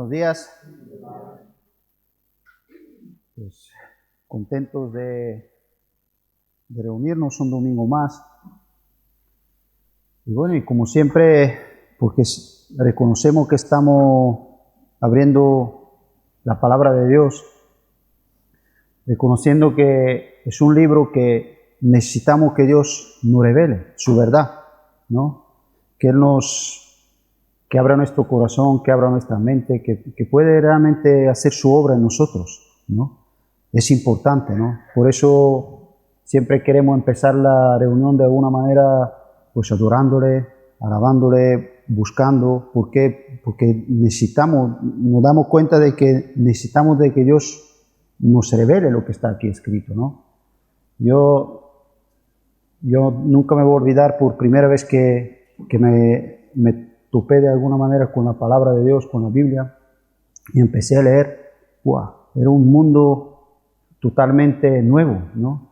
Buenos días. Pues, contentos de reunirnos un domingo más. Y bueno, y como siempre, porque reconocemos que estamos abriendo la palabra de Dios, reconociendo que es un libro que necesitamos que Dios nos revele su verdad, ¿no? Que Él que abra nuestro corazón, que abra nuestra mente, que puede realmente hacer su obra en nosotros, ¿no? Es importante, ¿no? Por eso siempre queremos empezar la reunión de alguna manera, pues adorándole, alabándole, buscando. ¿Por qué? Porque nos damos cuenta de que necesitamos de que Dios nos revele lo que está aquí escrito, ¿no? Yo nunca me voy a olvidar por primera vez que me topé de alguna manera con la palabra de Dios, con la Biblia, y empecé a leer. ¡Wow! Era un mundo totalmente nuevo, ¿no?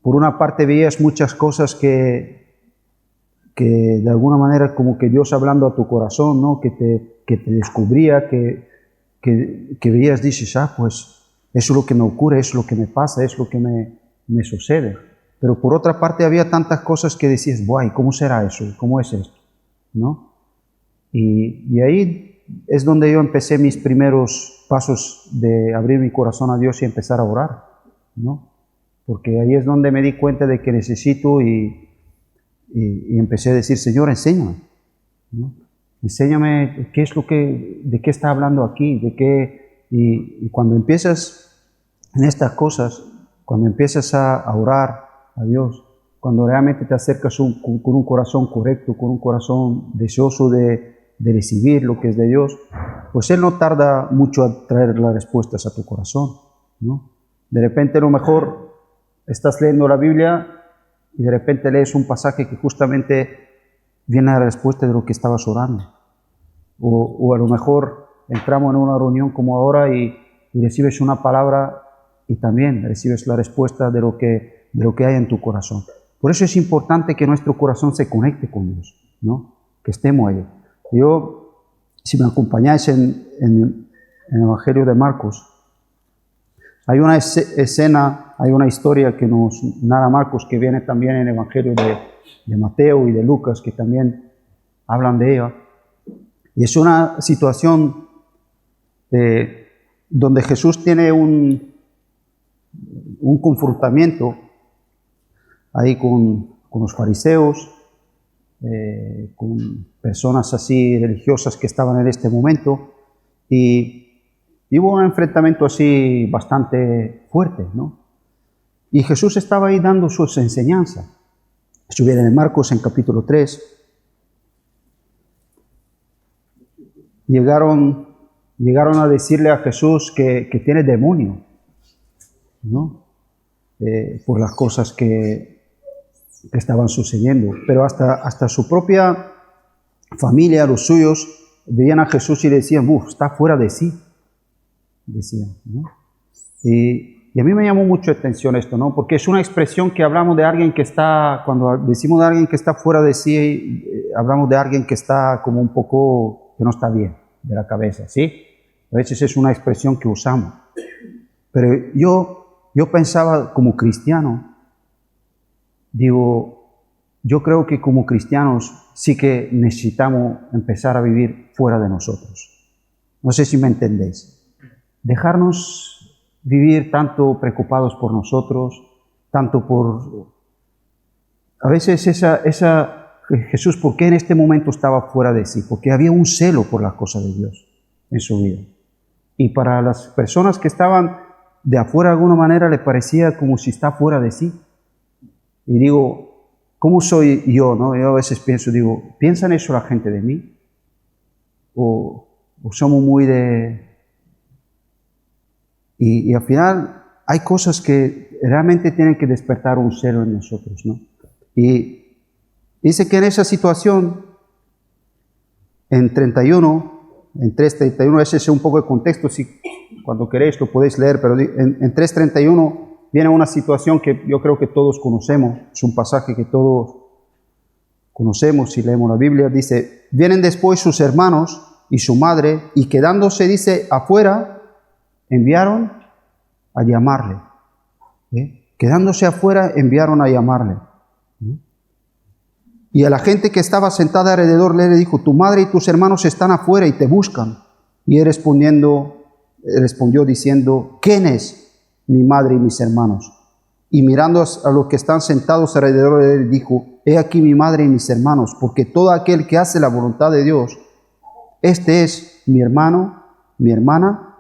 Por una parte veías muchas cosas que de alguna manera como que Dios hablando a tu corazón, ¿no? Que te descubría, que veías, dices, pues eso es lo que me ocurre, eso es lo que me pasa, es lo que me sucede. Pero por otra parte había tantas cosas que decías, ¡guay! ¿Cómo será eso? ¿Cómo es esto? ¿No? Y ahí es donde yo empecé mis primeros pasos de abrir mi corazón a Dios y empezar a orar, ¿no? Porque ahí es donde me di cuenta de que necesito y empecé a decir, Señor, enséñame, ¿no? Enséñame qué es de qué está hablando aquí, y cuando empiezas en estas cosas, cuando empiezas a orar a Dios, cuando realmente te acercas con un corazón correcto, con un corazón deseoso de recibir lo que es de Dios, pues Él no tarda mucho a traer las respuestas a tu corazón, ¿no? De repente a lo mejor estás leyendo la Biblia y de repente lees un pasaje que justamente viene a la respuesta de lo que estabas orando. O a lo mejor entramos en una reunión como ahora y recibes una palabra y también recibes la respuesta de lo que hay en tu corazón. Por eso es importante que nuestro corazón se conecte con Dios, ¿no? Que estemos ahí. Yo, si me acompañáis en el Evangelio de Marcos, hay una escena, hay una historia que nos narra Marcos, que viene también en el Evangelio de Mateo y de Lucas, que también hablan de ella. Y es una situación donde Jesús tiene un confrontamiento ahí con los fariseos, con personas así religiosas que estaban en este momento, y hubo un enfrentamiento así bastante fuerte, ¿no? Y Jesús estaba ahí dando sus enseñanzas. Esto viene en Marcos en capítulo 3. Llegaron a decirle a Jesús que tiene demonio, ¿no? Por las cosas que estaban sucediendo. Pero hasta su propia familia, los suyos, veían a Jesús y decían, está fuera de sí, decían, ¿no? Y a mí me llamó mucho la atención esto, ¿no? Porque es una expresión que hablamos de alguien que está, cuando decimos de alguien que está fuera de sí, hablamos de alguien que está como un poco, que no está bien de la cabeza, ¿sí? A veces es una expresión que usamos. Pero yo pensaba como cristiano, digo, yo creo que como cristianos sí que necesitamos empezar a vivir fuera de nosotros. No sé si me entendéis. Dejarnos vivir tanto preocupados por nosotros, tanto por... A veces Jesús, ¿por qué en este momento estaba fuera de sí? Porque había un celo por las cosas de Dios en su vida. Y para las personas que estaban de afuera de alguna manera le parecía como si está fuera de sí. Y digo, ¿cómo soy yo, no? Yo a veces pienso, digo, ¿piensan eso la gente de mí? ¿O somos muy de...? Y al final hay cosas que realmente tienen que despertar un celo en nosotros, ¿no? Y dice que en esa situación, en 3:31, ese es un poco de contexto, si cuando queréis lo podéis leer, pero en 3:31 viene una situación que yo creo que todos conocemos, es un pasaje que todos conocemos si leemos la Biblia. Dice, vienen después sus hermanos y su madre, y quedándose, dice, afuera, enviaron a llamarle. Quedándose afuera, enviaron a llamarle. Y a la gente que estaba sentada alrededor le dijo, tu madre y tus hermanos están afuera y te buscan. Y él respondió diciendo, ¿quién es mi madre y mis hermanos? Y mirando a los que están sentados alrededor de él, dijo, he aquí mi madre y mis hermanos, porque todo aquel que hace la voluntad de Dios, este es mi hermano, mi hermana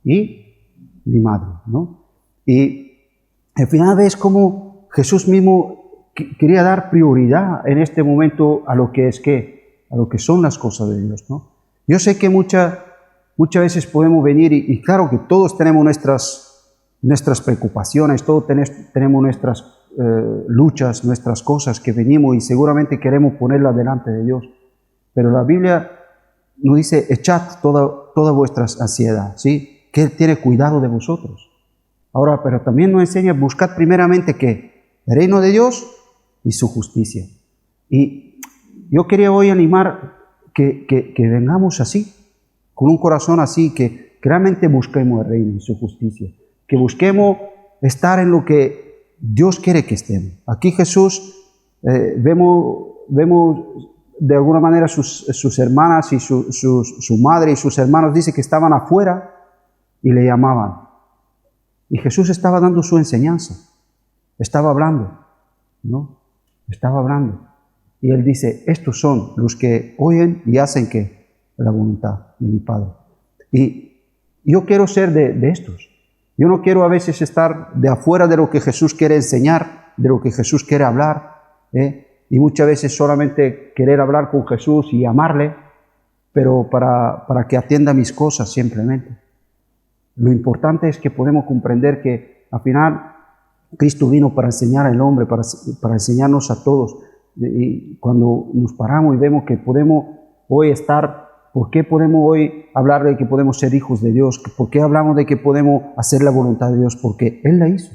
y mi madre, ¿no? Y al final ves cómo Jesús mismo quería dar prioridad en este momento a lo que es a lo que son las cosas de Dios, ¿no? Yo sé que muchas veces podemos venir y claro que todos tenemos nuestras preocupaciones, todos tenemos nuestras luchas, nuestras cosas que venimos y seguramente queremos ponerlas delante de Dios. Pero la Biblia nos dice, echad toda vuestra ansiedad, ¿sí? Que Él tiene cuidado de vosotros. Ahora, pero también nos enseña, buscad primeramente ¿qué? El reino de Dios y su justicia. Y yo quería hoy animar que vengamos así, con un corazón así, que realmente busquemos el reino y su justicia, que busquemos estar en lo que Dios quiere que estemos. Aquí Jesús, vemos de alguna manera sus hermanas y su madre y sus hermanos, dice que estaban afuera y le llamaban. Y Jesús estaba dando su enseñanza, estaba hablando, ¿no? Estaba hablando. Y Él dice, estos son los que oyen y hacen ¿qué? La voluntad de mi Padre. Y yo quiero ser de estos. Yo no quiero a veces estar de afuera de lo que Jesús quiere enseñar, de lo que Jesús quiere hablar, y muchas veces solamente querer hablar con Jesús y amarle, pero para que atienda mis cosas simplemente. Lo importante es que podemos comprender que al final Cristo vino para enseñar al hombre, para enseñarnos a todos. Y cuando nos paramos y vemos que podemos hoy estar, ¿por qué podemos hoy hablar de que podemos ser hijos de Dios? ¿Por qué hablamos de que podemos hacer la voluntad de Dios? Porque Él la hizo.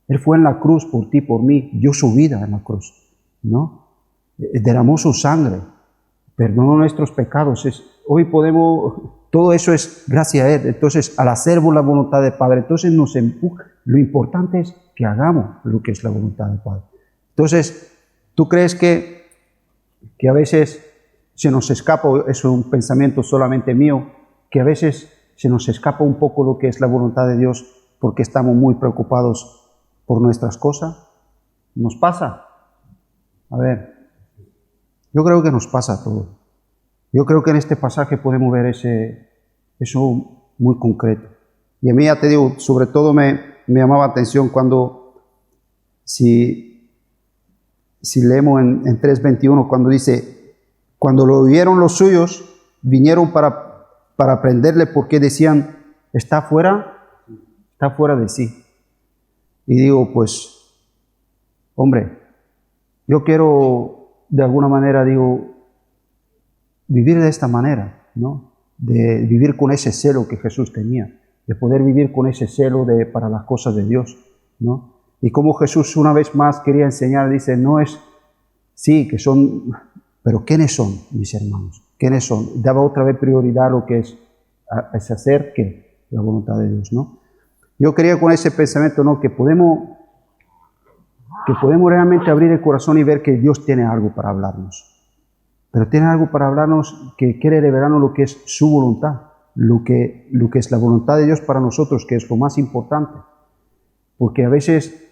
Él fue en la cruz por ti, por mí, dio su vida en la cruz, ¿no? Derramó su sangre, perdonó nuestros pecados. Hoy podemos, todo eso es gracias a Él. Entonces, al hacer la voluntad del Padre, entonces nos empuja. Lo importante es que hagamos lo que es la voluntad del Padre. Entonces, ¿tú crees que a veces se nos escapa, es un pensamiento solamente mío, que a veces se nos escapa un poco lo que es la voluntad de Dios porque estamos muy preocupados por nuestras cosas? ¿Nos pasa? A ver, yo creo que nos pasa a todos. Yo creo que en este pasaje podemos ver eso muy concreto. Y a mí, ya te digo, sobre todo me llamaba la atención cuando, si leemos en 3:21, cuando dice, cuando lo oyeron los suyos, vinieron para prenderle porque decían, está fuera de sí. Y digo, pues, hombre, yo quiero de alguna manera, vivir de esta manera, ¿no? De vivir con ese celo que Jesús tenía, de poder vivir con ese celo para las cosas de Dios, ¿no? Y como Jesús una vez más quería enseñar, dice, no es, sí, que son, pero ¿quiénes son mis hermanos? ¿Quiénes son? Daba otra vez prioridad a lo que es hacer que la voluntad de Dios, ¿no? Yo quería con ese pensamiento, ¿no? Que podemos realmente abrir el corazón y ver que Dios tiene algo para hablarnos. Pero tiene algo para hablarnos que quiere revelarnos lo que es su voluntad, lo que es la voluntad de Dios para nosotros, que es lo más importante. Porque a veces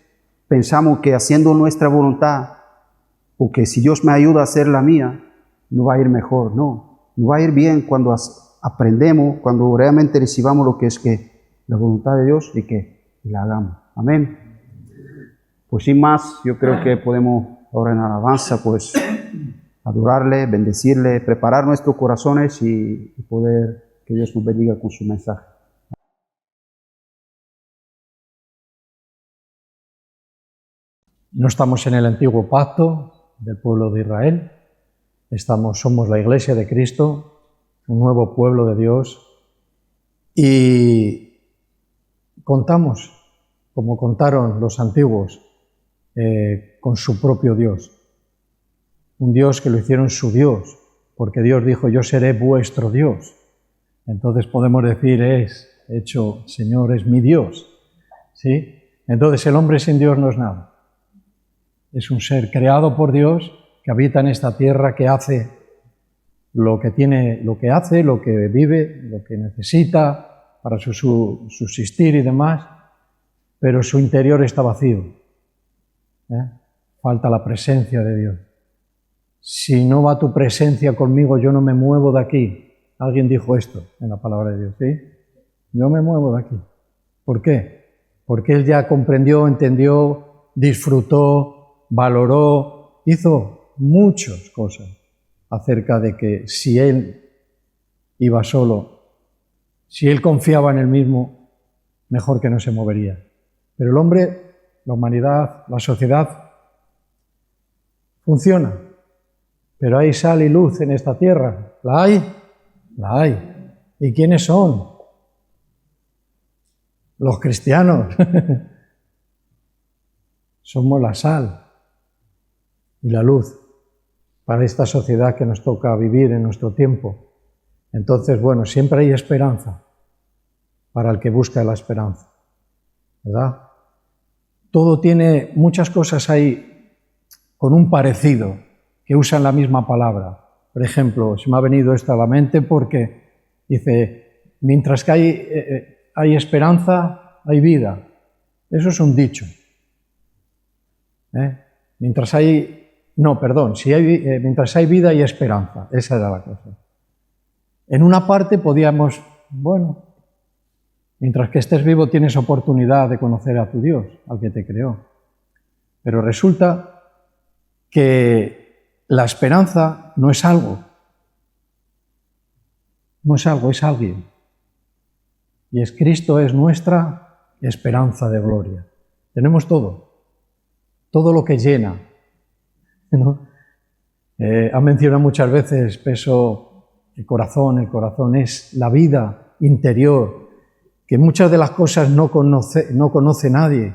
pensamos que haciendo nuestra voluntad, o que si Dios me ayuda a hacer la mía, no va a ir mejor. No, nos va a ir bien cuando aprendemos, cuando realmente recibamos lo que es la voluntad de Dios y que la hagamos. Amén. Pues sin más, yo creo que podemos ahora en alabanza, pues, adorarle, bendecirle, preparar nuestros corazones y poder que Dios nos bendiga con su mensaje. No estamos en el antiguo pacto del pueblo de Israel, somos la Iglesia de Cristo, un nuevo pueblo de Dios, y contamos, como contaron los antiguos, con su propio Dios. Un Dios que lo hicieron su Dios, porque Dios dijo, yo seré vuestro Dios. Entonces podemos decir, Señor es mi Dios, ¿sí? Entonces el hombre sin Dios no es nada. Es un ser creado por Dios que habita en esta tierra, que hace lo que vive, lo que necesita para su subsistir y demás, pero su interior está vacío. Falta la presencia de Dios. Si no va tu presencia conmigo, yo no me muevo de aquí. Alguien dijo esto en la palabra de Dios, ¿sí? Yo me muevo de aquí. ¿Por qué? Porque él ya comprendió, entendió, disfrutó, valoró, hizo muchas cosas acerca de que si él iba solo, si él confiaba en él mismo, mejor que no se movería. Pero el hombre, la humanidad, la sociedad, funciona. Pero hay sal y luz en esta tierra. ¿La hay? La hay. ¿Y quiénes son? Los cristianos. Somos la sal y la luz para esta sociedad que nos toca vivir en nuestro tiempo. Entonces, bueno, siempre hay esperanza para el que busca la esperanza, ¿verdad? Todo tiene, muchas cosas hay con un parecido, que usan la misma palabra. Por ejemplo, se me ha venido esto a la mente porque dice, mientras que hay esperanza, hay vida. Eso es un dicho. Mientras hay vida hay esperanza. Esa era la cosa. En una parte podíamos, bueno, mientras que estés vivo tienes oportunidad de conocer a tu Dios, al que te creó. Pero resulta que la esperanza no es algo. No es algo, es alguien. Y Cristo es nuestra esperanza de gloria. Tenemos todo lo que llena, ¿no? Ha mencionado muchas veces Peso el corazón es la vida interior, que muchas de las cosas no conoce nadie,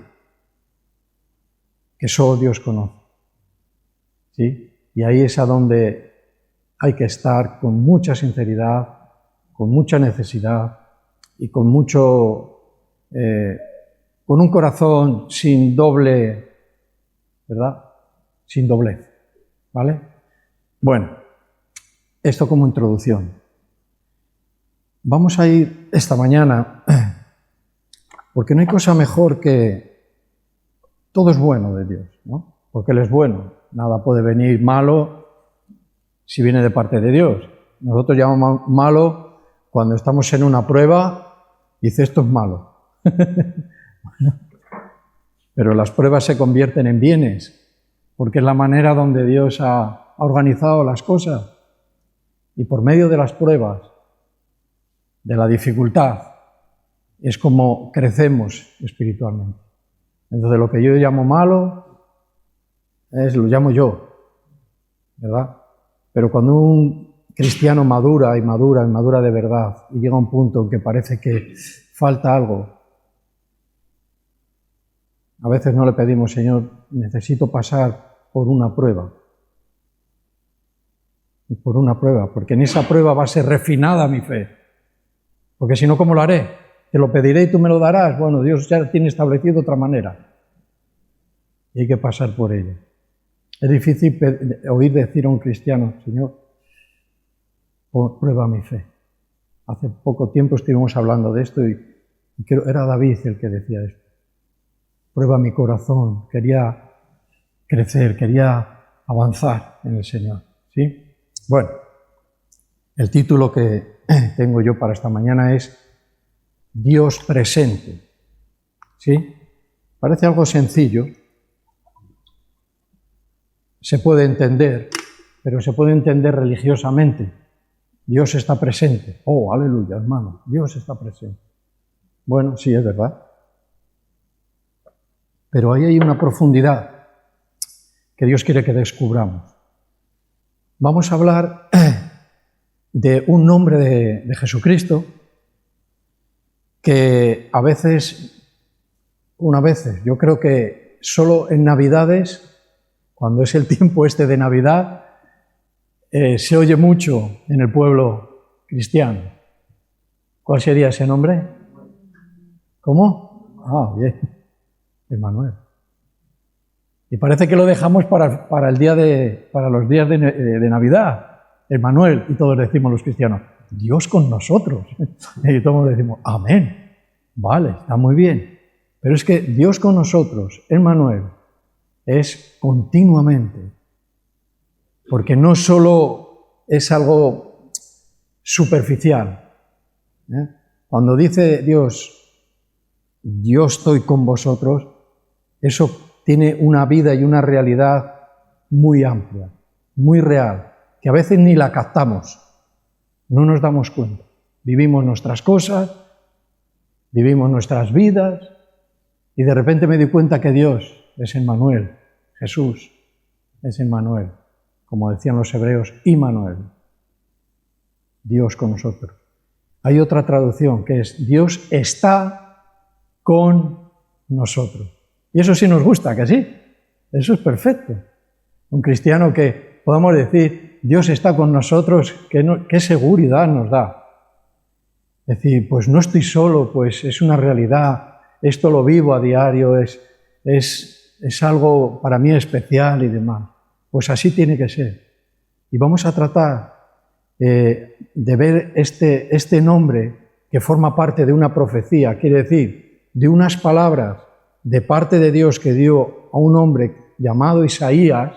que solo Dios conoce. ¿Sí? Y ahí es a donde hay que estar con mucha sinceridad, con mucha necesidad y con un corazón sin doble, ¿verdad? Sin doblez, ¿vale? Bueno, esto como introducción. Vamos a ir esta mañana, porque no hay cosa mejor que todo es bueno de Dios, ¿no? Porque Él es bueno, nada puede venir malo si viene de parte de Dios. Nosotros llamamos malo cuando estamos en una prueba, dice esto es malo. Bueno, pero las pruebas se convierten en bienes, porque es la manera donde Dios ha organizado las cosas. Y por medio de las pruebas, de la dificultad, es como crecemos espiritualmente. Entonces lo que yo llamo malo, lo llamo yo, ¿verdad? Pero cuando un cristiano madura de verdad, y llega a un punto en que parece que falta algo, a veces no le pedimos, Señor, necesito pasar por una prueba. Por una prueba, porque en esa prueba va a ser refinada mi fe. Porque si no, ¿cómo lo haré? Te lo pediré y tú me lo darás. Bueno, Dios ya tiene establecido otra manera. Y hay que pasar por ella. Es difícil oír decir a un cristiano, Señor, prueba mi fe. Hace poco tiempo estuvimos hablando de esto y era David el que decía esto. Prueba mi corazón, quería crecer, quería avanzar en el Señor. ¿Sí? Bueno, el título que tengo yo para esta mañana es Dios presente. ¿Sí? Parece algo sencillo. Se puede entender, pero se puede entender religiosamente. Dios está presente. Oh, aleluya, hermano, Dios está presente. Bueno, sí, es verdad. Pero ahí hay una profundidad que Dios quiere que descubramos. Vamos a hablar de un nombre de Jesucristo que yo creo que solo en Navidades, cuando es el tiempo este de Navidad, se oye mucho en el pueblo cristiano. ¿Cuál sería ese nombre? ¿Cómo? Ah, bien. Emmanuel. Y parece que lo dejamos para los días de Navidad. Emmanuel. Y todos decimos los cristianos, Dios con nosotros. Y todos decimos, amén. Vale, está muy bien. Pero es que Dios con nosotros, Emmanuel, es continuamente. Porque no solo es algo superficial. Cuando dice Dios, yo estoy con vosotros, eso tiene una vida y una realidad muy amplia, muy real, que a veces ni la captamos, no nos damos cuenta. Vivimos nuestras cosas, vivimos nuestras vidas, y de repente me di cuenta que Dios es Emmanuel, Jesús es Emmanuel, como decían los hebreos, Immanuel, Dios con nosotros. Hay otra traducción que es Dios está con nosotros. Y eso sí nos gusta, ¿que sí? Eso es perfecto. Un cristiano que podamos decir, Dios está con nosotros, ¿qué seguridad nos da? Es decir, pues no estoy solo, pues es una realidad, esto lo vivo a diario, es algo para mí especial y demás. Pues así tiene que ser. Y vamos a tratar de ver este nombre que forma parte de una profecía, quiere decir, de unas palabras de parte de Dios que dio a un hombre llamado Isaías,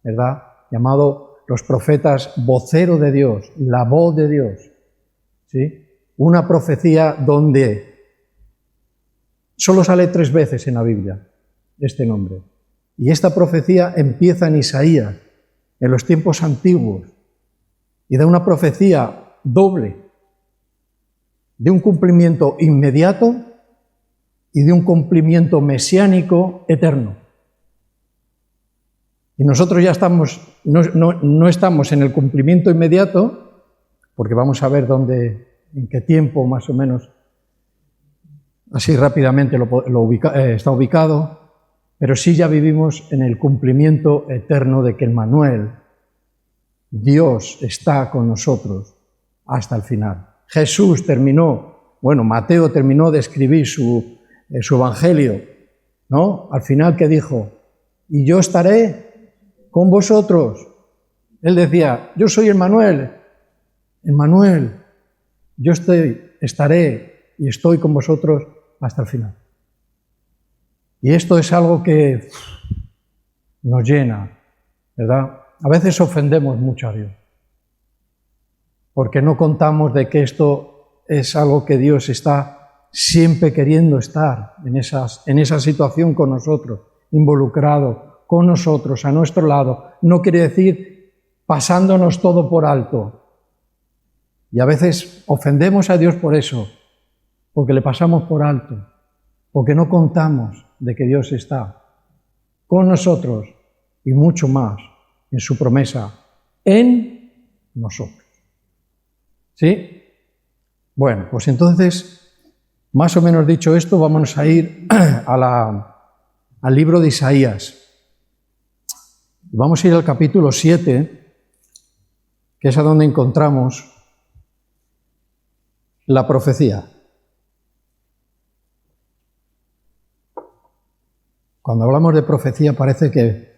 ¿verdad? Llamado los profetas vocero de Dios, la voz de Dios, ¿sí? Una profecía donde solo sale 3 veces en la Biblia este nombre. Y esta profecía empieza en Isaías, en los tiempos antiguos, y da una profecía doble, de un cumplimiento inmediato y de un cumplimiento mesiánico eterno. Y nosotros ya no estamos en el cumplimiento inmediato, porque vamos a ver en qué tiempo más o menos, así rápidamente está ubicado, pero sí ya vivimos en el cumplimiento eterno de que Emmanuel, Dios está con nosotros hasta el final. Jesús Mateo terminó de escribir su evangelio, ¿no? Al final, ¿qué dijo? Y yo estaré con vosotros. Él decía, yo soy Emmanuel, yo estaré y estoy con vosotros hasta el final. Y esto es algo que nos llena, ¿verdad? A veces ofendemos mucho a Dios, porque no contamos de que esto es algo que Dios está siempre queriendo estar en esa situación con nosotros, involucrado con nosotros, a nuestro lado. No quiere decir pasándonos todo por alto. Y a veces ofendemos a Dios por eso, porque le pasamos por alto, porque no contamos de que Dios está con nosotros y mucho más en su promesa en nosotros. ¿Sí? Bueno, pues entonces, más o menos dicho esto, vamos a ir al libro de Isaías. Vamos a ir al capítulo 7, que es a donde encontramos la profecía. Cuando hablamos de profecía parece que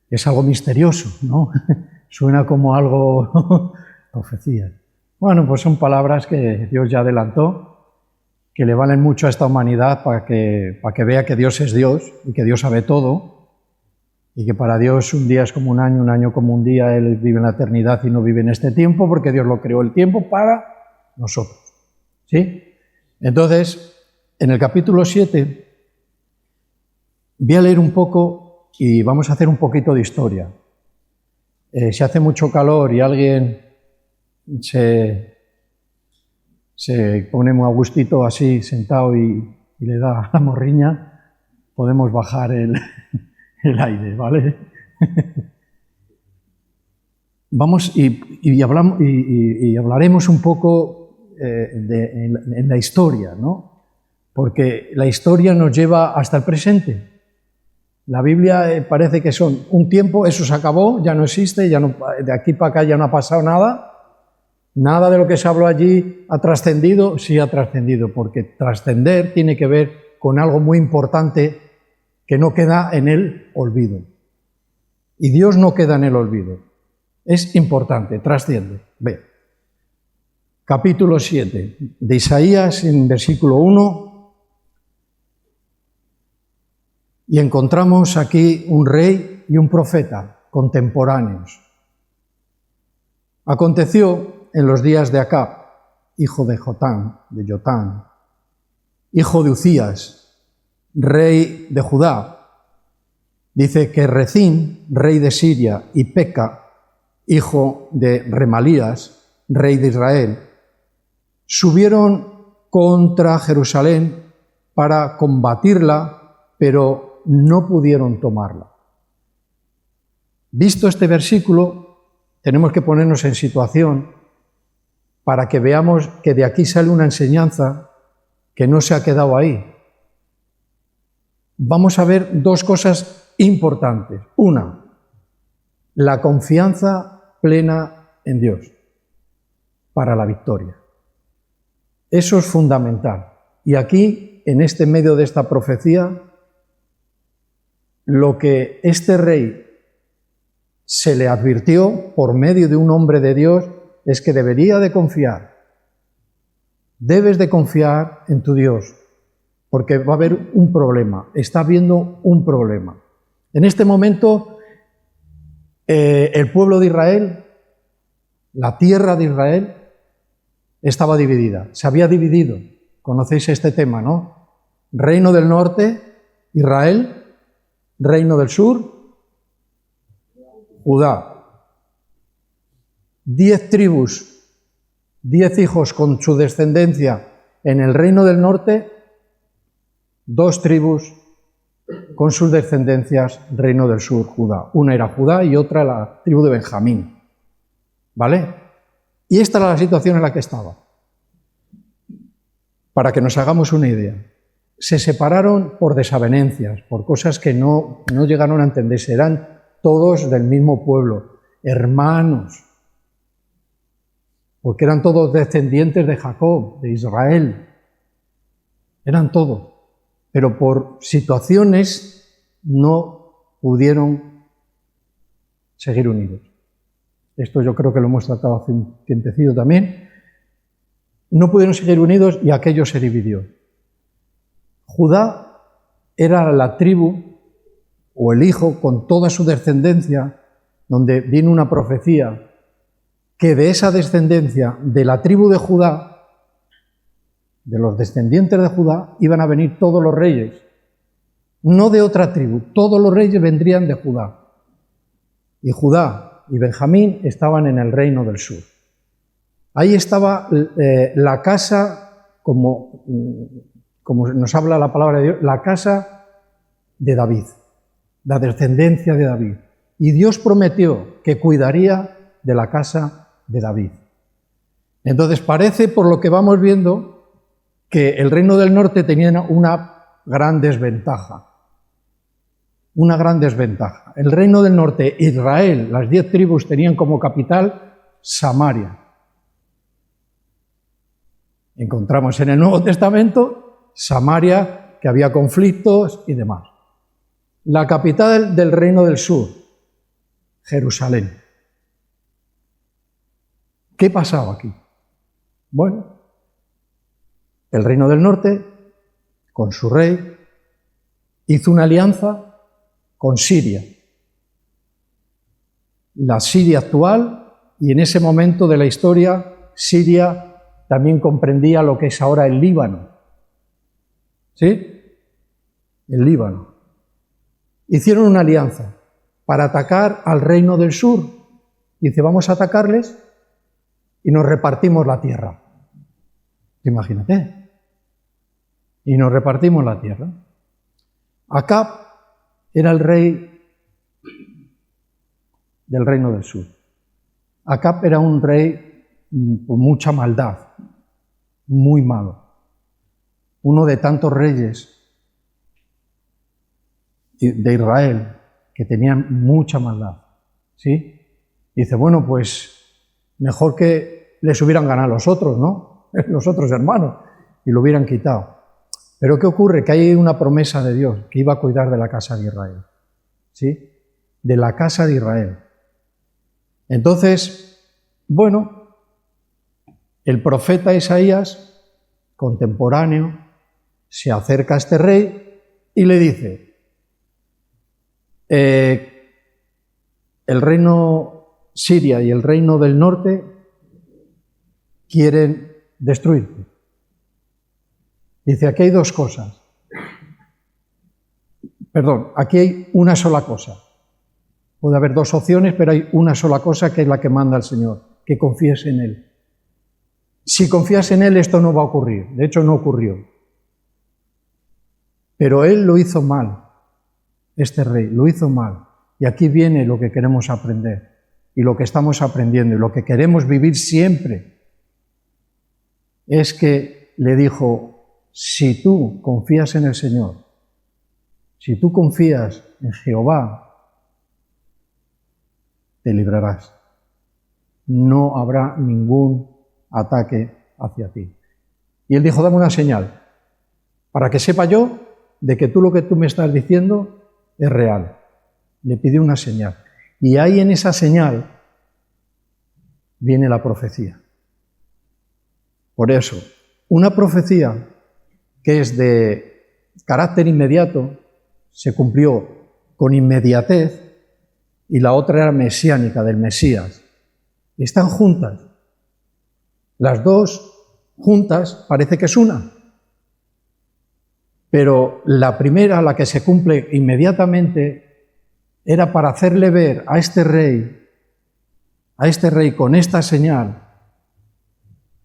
es algo misterioso, ¿no? Suena como algo profecía. Bueno, pues son palabras que Dios ya adelantó, que le valen mucho a esta humanidad para que vea que Dios es Dios y que Dios sabe todo, y que para Dios un día es como un año como un día. Él vive en la eternidad y no vive en este tiempo, porque Dios lo creó el tiempo para nosotros. ¿Sí? Entonces, en el capítulo 7, voy a leer un poco y vamos a hacer un poquito de historia. Si hace mucho calor y alguien se pone muy a gustito así, sentado y le da la morriña, podemos bajar el aire, ¿vale? Vamos y hablaremos un poco en la historia, ¿no? Porque la historia nos lleva hasta el presente. La Biblia parece que son un tiempo, eso se acabó, ya no existe, ya no, de aquí para acá ya no ha pasado nada. Nada de lo que se habló allí ha trascendido, sí ha trascendido, porque trascender tiene que ver con algo muy importante que no queda en el olvido. Y Dios no queda en el olvido. Es importante, trasciende. Ve. Capítulo 7 de Isaías, en versículo 1. Y encontramos aquí un rey y un profeta contemporáneos. Aconteció en los días de Acab, hijo de Jotán, hijo de Uzías, rey de Judá. Dice que Rezín, rey de Siria, y Peca, hijo de Remalías, rey de Israel, subieron contra Jerusalén para combatirla, pero no pudieron tomarla. Visto este versículo, tenemos que ponernos en situación para que veamos que de aquí sale una enseñanza que no se ha quedado ahí. Vamos a ver dos cosas importantes. Una, la confianza plena en Dios para la victoria. Eso es fundamental. Y aquí, en este medio de esta profecía, lo que este rey se le advirtió por medio de un hombre de Dios es que debería de confiar. Debes de confiar en tu Dios, porque va a haber un problema, está habiendo un problema. En este momento, el pueblo de Israel, la tierra de Israel, estaba dividida, se había dividido. Conocéis este tema, ¿no? Reino del norte, Israel, reino del sur, Judá. 10 tribus, 10 hijos con su descendencia en el reino del norte, 2 tribus con sus descendencias, reino del sur, Judá. Una era Judá y otra la tribu de Benjamín. ¿Vale? Y esta era la situación en la que estaba. Para que nos hagamos una idea. Se separaron por desavenencias, por cosas que no llegaron a entenderse. Eran todos del mismo pueblo, hermanos, porque eran todos descendientes de Jacob, de Israel. Eran todos. Pero por situaciones no pudieron seguir unidos. Esto yo creo que lo hemos tratado hace un tiempecillo también. No pudieron seguir unidos y aquello se dividió. Judá era la tribu o el hijo con toda su descendencia, donde vino una profecía que de esa descendencia, de la tribu de Judá, de los descendientes de Judá, iban a venir todos los reyes. No de otra tribu, todos los reyes vendrían de Judá. Y Judá y Benjamín estaban en el reino del sur. Ahí estaba la casa, como nos habla la palabra de Dios, la casa de David, la descendencia de David. Y Dios prometió que cuidaría de la casa de David. Entonces parece, por lo que vamos viendo, que el reino del norte tenía una gran desventaja. Una gran desventaja. El reino del norte, Israel, las 10 tribus tenían como capital Samaria. Encontramos en el Nuevo Testamento Samaria, que había conflictos y demás. La capital del reino del sur, Jerusalén. ¿Qué pasaba aquí? Bueno, el reino del norte, con su rey, hizo una alianza con Siria. La Siria actual, y en ese momento de la historia, Siria también comprendía lo que es ahora el Líbano. ¿Sí? El Líbano. Hicieron una alianza para atacar al reino del sur. Dice, vamos a atacarles y nos repartimos la tierra. Imagínate. Y nos repartimos la tierra. Acab era el rey del reino del sur. Acab era un rey con mucha maldad, muy malo. Uno de tantos reyes de Israel, que tenían mucha maldad, ¿sí? Dice, bueno, pues mejor que les hubieran ganado los otros, ¿no? Los otros hermanos, y lo hubieran quitado. Pero ¿qué ocurre? Que hay una promesa de Dios, que iba a cuidar de la casa de Israel, ¿sí? De la casa de Israel. Entonces, bueno, el profeta Isaías, contemporáneo, se acerca a este rey y le dice, el reino Siria y el reino del norte quieren destruirte. Dice, aquí hay dos cosas. Perdón, aquí hay una sola cosa. Puede haber dos opciones, pero hay una sola cosa que es la que manda el Señor, que confíes en Él. Si confías en Él, esto no va a ocurrir. De hecho, no ocurrió. Pero Él lo hizo mal. Este rey lo hizo mal. Y aquí viene lo que queremos aprender. Y lo que estamos aprendiendo. Y lo que queremos vivir siempre. Es que le dijo, si tú confías en el Señor, si tú confías en Jehová, te librarás. No habrá ningún ataque hacia ti. Y él dijo, dame una señal, para que sepa yo de que lo que tú me estás diciendo es real. Le pidió una señal. Y ahí en esa señal viene la profecía. Por eso, una profecía que es de carácter inmediato, se cumplió con inmediatez, y la otra era mesiánica, del Mesías. Están juntas. Las dos juntas parece que es una. Pero la primera, la que se cumple inmediatamente, era para hacerle ver a este rey con esta señal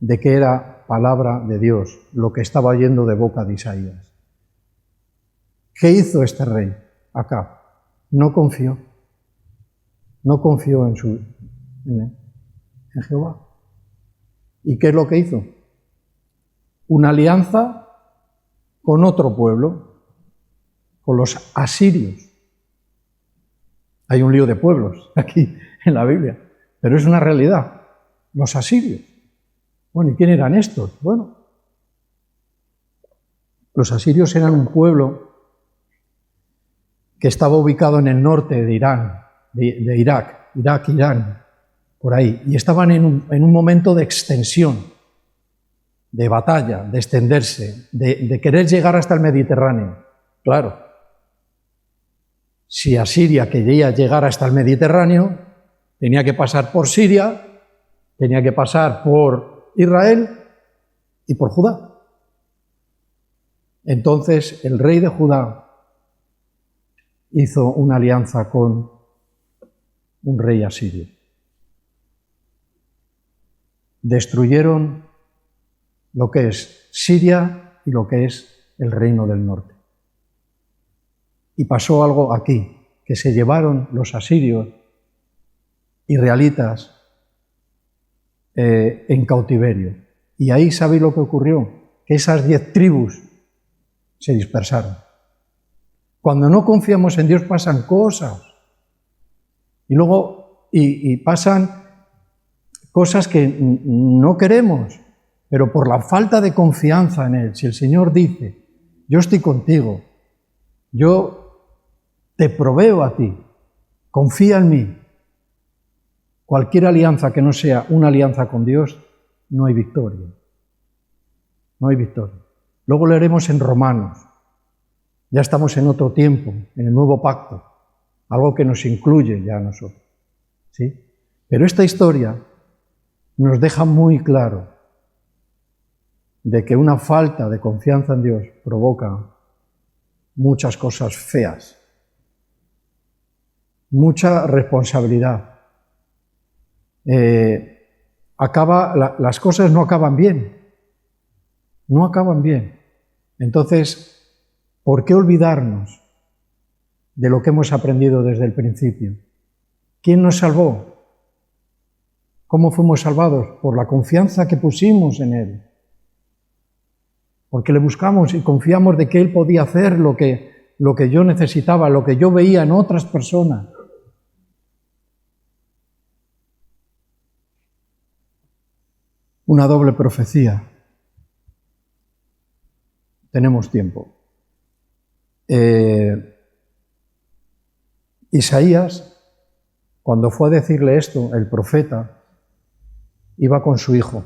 de que era palabra de Dios, lo que estaba oyendo de boca de Isaías. ¿Qué hizo este rey acá? No confió. No confió en Jehová. ¿Y qué es lo que hizo? Una alianza con otro pueblo, con los asirios. Hay un lío de pueblos aquí en la Biblia, pero es una realidad. Los asirios. Bueno, ¿y quién eran estos? Bueno, los asirios eran un pueblo que estaba ubicado en el norte de Irán, de Irak, Irán, por ahí, y estaban en un momento de extensión, de batalla, de extenderse, de querer llegar hasta el Mediterráneo. Claro, si Asiria quería llegar hasta el Mediterráneo, tenía que pasar por Siria, tenía que pasar por Israel y por Judá. Entonces el rey de Judá hizo una alianza con un rey asirio. Destruyeron lo que es Siria y lo que es el reino del norte. Y pasó algo aquí, que se llevaron los asirios israelitas en cautiverio. Y ahí sabéis lo que ocurrió, que esas 10 tribus se dispersaron. Cuando no confiamos en Dios pasan cosas. Y luego y pasan cosas que no queremos, pero por la falta de confianza en Él. Si el Señor dice, yo estoy contigo, yo te proveo a ti, confía en mí. Cualquier alianza que no sea una alianza con Dios, no hay victoria. No hay victoria. Luego leeremos en Romanos. Ya estamos en otro tiempo, en el nuevo pacto, algo que nos incluye ya a nosotros, ¿sí? Pero esta historia nos deja muy claro de que una falta de confianza en Dios provoca muchas cosas feas, mucha responsabilidad. Las cosas no acaban bien, no acaban bien. Entonces, ¿por qué olvidarnos de lo que hemos aprendido desde el principio? ¿Quién nos salvó? ¿Cómo fuimos salvados? Por la confianza que pusimos en Él. Porque le buscamos y confiamos de que Él podía hacer lo que lo que yo necesitaba, lo que yo veía en otras personas. Una doble profecía. Tenemos tiempo. Isaías, cuando fue a decirle esto, el profeta, iba con su hijo.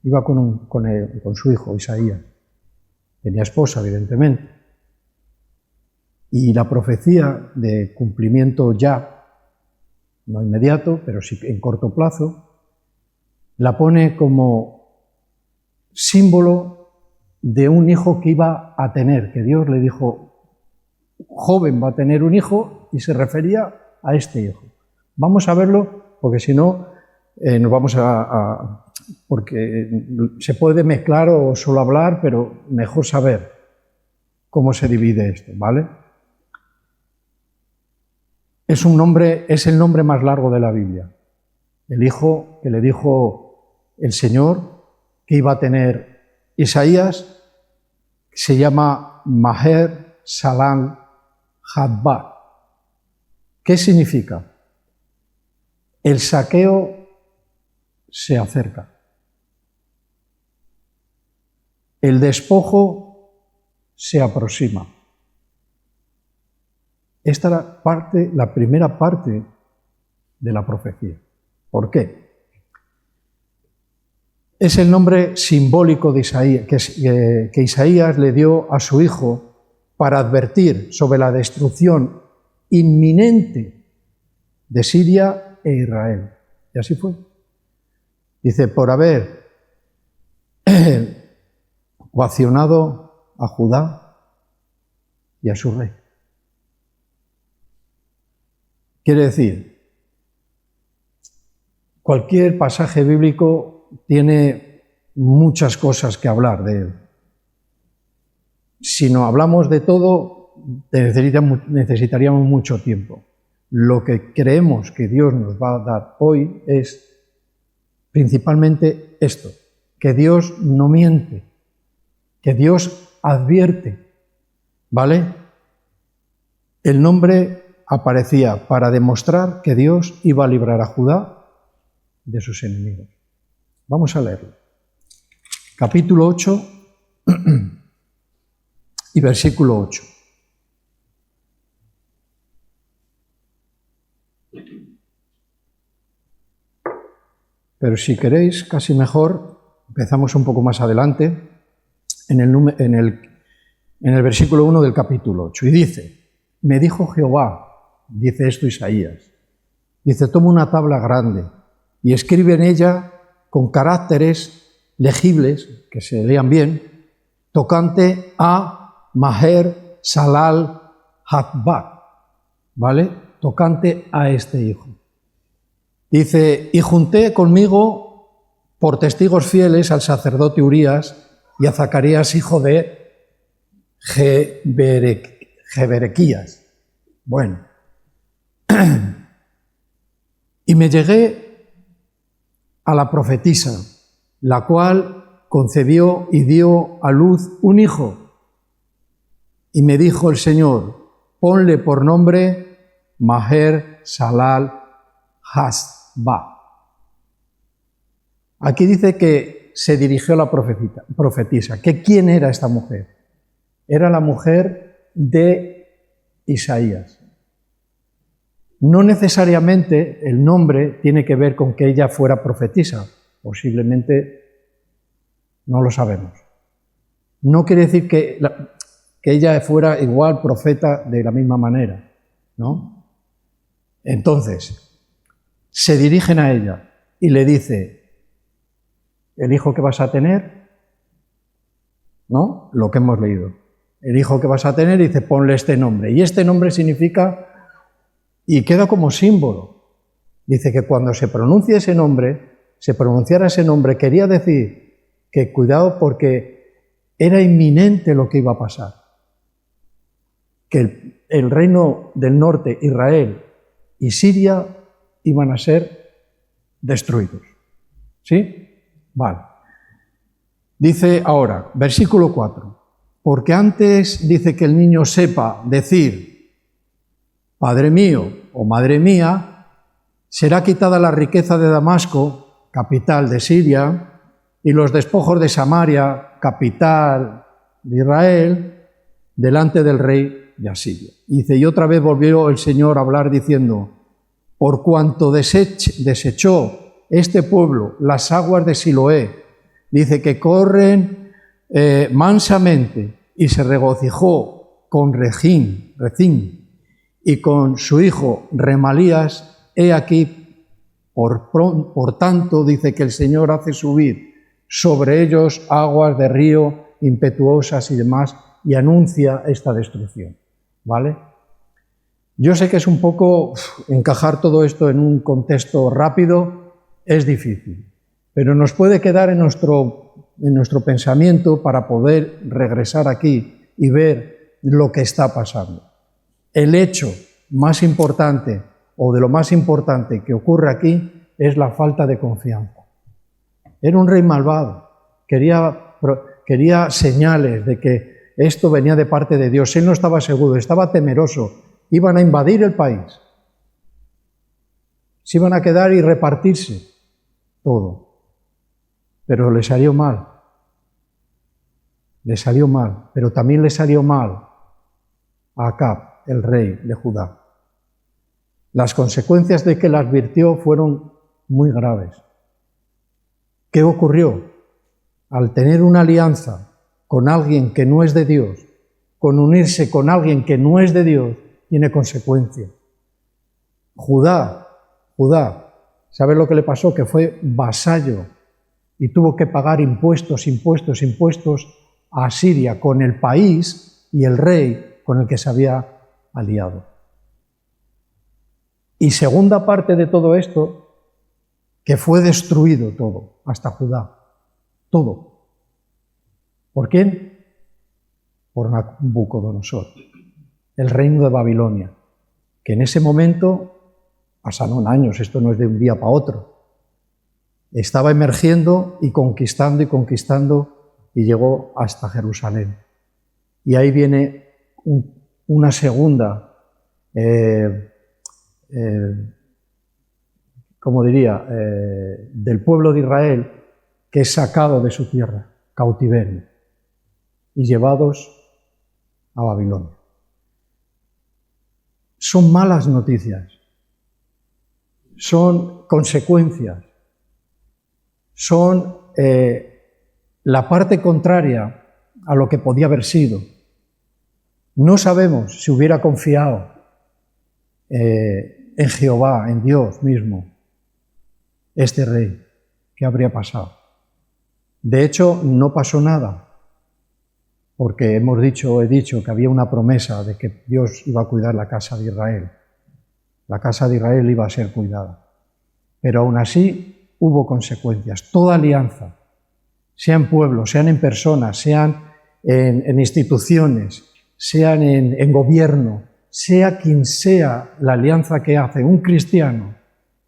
Iba con su hijo, Isaías. Tenía esposa, evidentemente. Y la profecía de cumplimiento ya, no inmediato, pero sí en corto plazo, la pone como símbolo de un hijo que iba a tener, que Dios le dijo, joven va a tener un hijo, y se refería a este hijo. Vamos a verlo, porque si no, nos vamos porque se puede mezclar o solo hablar, pero mejor saber cómo se divide esto, ¿vale? Es el nombre más largo de la Biblia. El hijo que le dijo el Señor que iba a tener Isaías se llama Maher Shalal Hadbat. ¿Qué significa? El saqueo se acerca. El despojo se aproxima. Esta era la primera parte de la profecía. ¿Por qué? Es el nombre simbólico de Isaías, que Isaías le dio a su hijo para advertir sobre la destrucción inminente de Siria e Israel. Y así fue. Dice, por haber coaccionado a Judá y a su rey. Quiere decir, cualquier pasaje bíblico tiene muchas cosas que hablar de él. Si no hablamos de todo, necesitaríamos mucho tiempo. Lo que creemos que Dios nos va a dar hoy es principalmente esto, que Dios no miente, que Dios advierte, ¿vale? El nombre aparecía para demostrar que Dios iba a librar a Judá de sus enemigos. Vamos a leerlo. Capítulo 8 y versículo 8. Pero si queréis, casi mejor, empezamos un poco más adelante, en el versículo 1 del capítulo 8. Y dice, me dijo Jehová, dice esto Isaías, dice, toma una tabla grande y escribe en ella con caracteres legibles, que se lean bien, tocante a Maher Shalal Hadbat, ¿vale? Tocante a este hijo. Dice, y junté conmigo por testigos fieles al sacerdote Urías y a Zacarías, hijo de Jeberequías. Bueno. Y me llegué a la profetisa, la cual concebió y dio a luz un hijo. Y me dijo el Señor, ponle por nombre Maher Shalal Hadbat. Aquí dice que se dirigió a la profetisa. ¿Que quién era esta mujer? Era la mujer de Isaías. No necesariamente el nombre tiene que ver con que ella fuera profetisa. Posiblemente no lo sabemos. No quiere decir que ella fuera igual profeta de la misma manera, ¿no? Entonces, se dirigen a ella y le dice, el hijo que vas a tener, ¿no? Lo que hemos leído. El hijo que vas a tener, dice, ponle este nombre. Y este nombre significa, y queda como símbolo, dice que cuando se pronunciara ese nombre, quería decir que cuidado porque era inminente lo que iba a pasar. Que el reino del norte, Israel y Siria, iban a ser destruidos. ¿Sí? Vale. Dice ahora, versículo 4. porque antes dice que el niño sepa decir, Padre mío o Madre mía, será quitada la riqueza de Damasco, capital de Siria, y los despojos de Samaria, capital de Israel, delante del rey de Asiria. Y dice, y otra vez volvió el Señor a hablar diciendo, por cuanto desechó este pueblo las aguas de Siloé, dice que corren mansamente, y se regocijó con Rezín y con su hijo Remalías, he aquí, por tanto, dice que el Señor hace subir sobre ellos aguas de río impetuosas y demás, y anuncia esta destrucción, ¿vale? Yo sé que es un poco encajar todo esto en un contexto rápido, es difícil, pero nos puede quedar en nuestro pensamiento para poder regresar aquí y ver lo que está pasando. El hecho más importante, o de lo más importante que ocurre aquí, es la falta de confianza. Era un rey malvado, quería señales de que esto venía de parte de Dios. Él no estaba seguro, estaba temeroso. Iban a invadir el país. Se iban a quedar y repartirse todo. Pero le salió mal. Le salió mal, pero también le salió mal a Acab, el rey de Judá. Las consecuencias de que la advirtió fueron muy graves. ¿Qué ocurrió? Al tener una alianza con alguien que no es de Dios, con unirse con alguien que no es de Dios, tiene consecuencias. Judá, ¿sabes lo que le pasó? Que fue vasallo y tuvo que pagar impuestos a Asiria con el país y el rey con el que se había aliado. Y segunda parte de todo esto, que fue destruido todo, hasta Judá, todo. ¿Por quién? Por Nabucodonosor, el reino de Babilonia, que en ese momento, pasaron años, esto no es de un día para otro, estaba emergiendo y conquistando y llegó hasta Jerusalén. Y ahí viene una segunda, del pueblo de Israel, que es sacado de su tierra, cautiverio, y llevados a Babilonia. Son malas noticias, son consecuencias, son la parte contraria a lo que podía haber sido. No sabemos si hubiera confiado en Jehová, en Dios mismo, este rey, ¿qué habría pasado? De hecho, no pasó nada, porque he dicho que había una promesa de que Dios iba a cuidar la casa de Israel. La casa de Israel iba a ser cuidada. Pero aún así hubo consecuencias. Toda alianza, sea en pueblos, sean en personas, sean en instituciones, sean en gobierno, sea quien sea la alianza que hace un cristiano,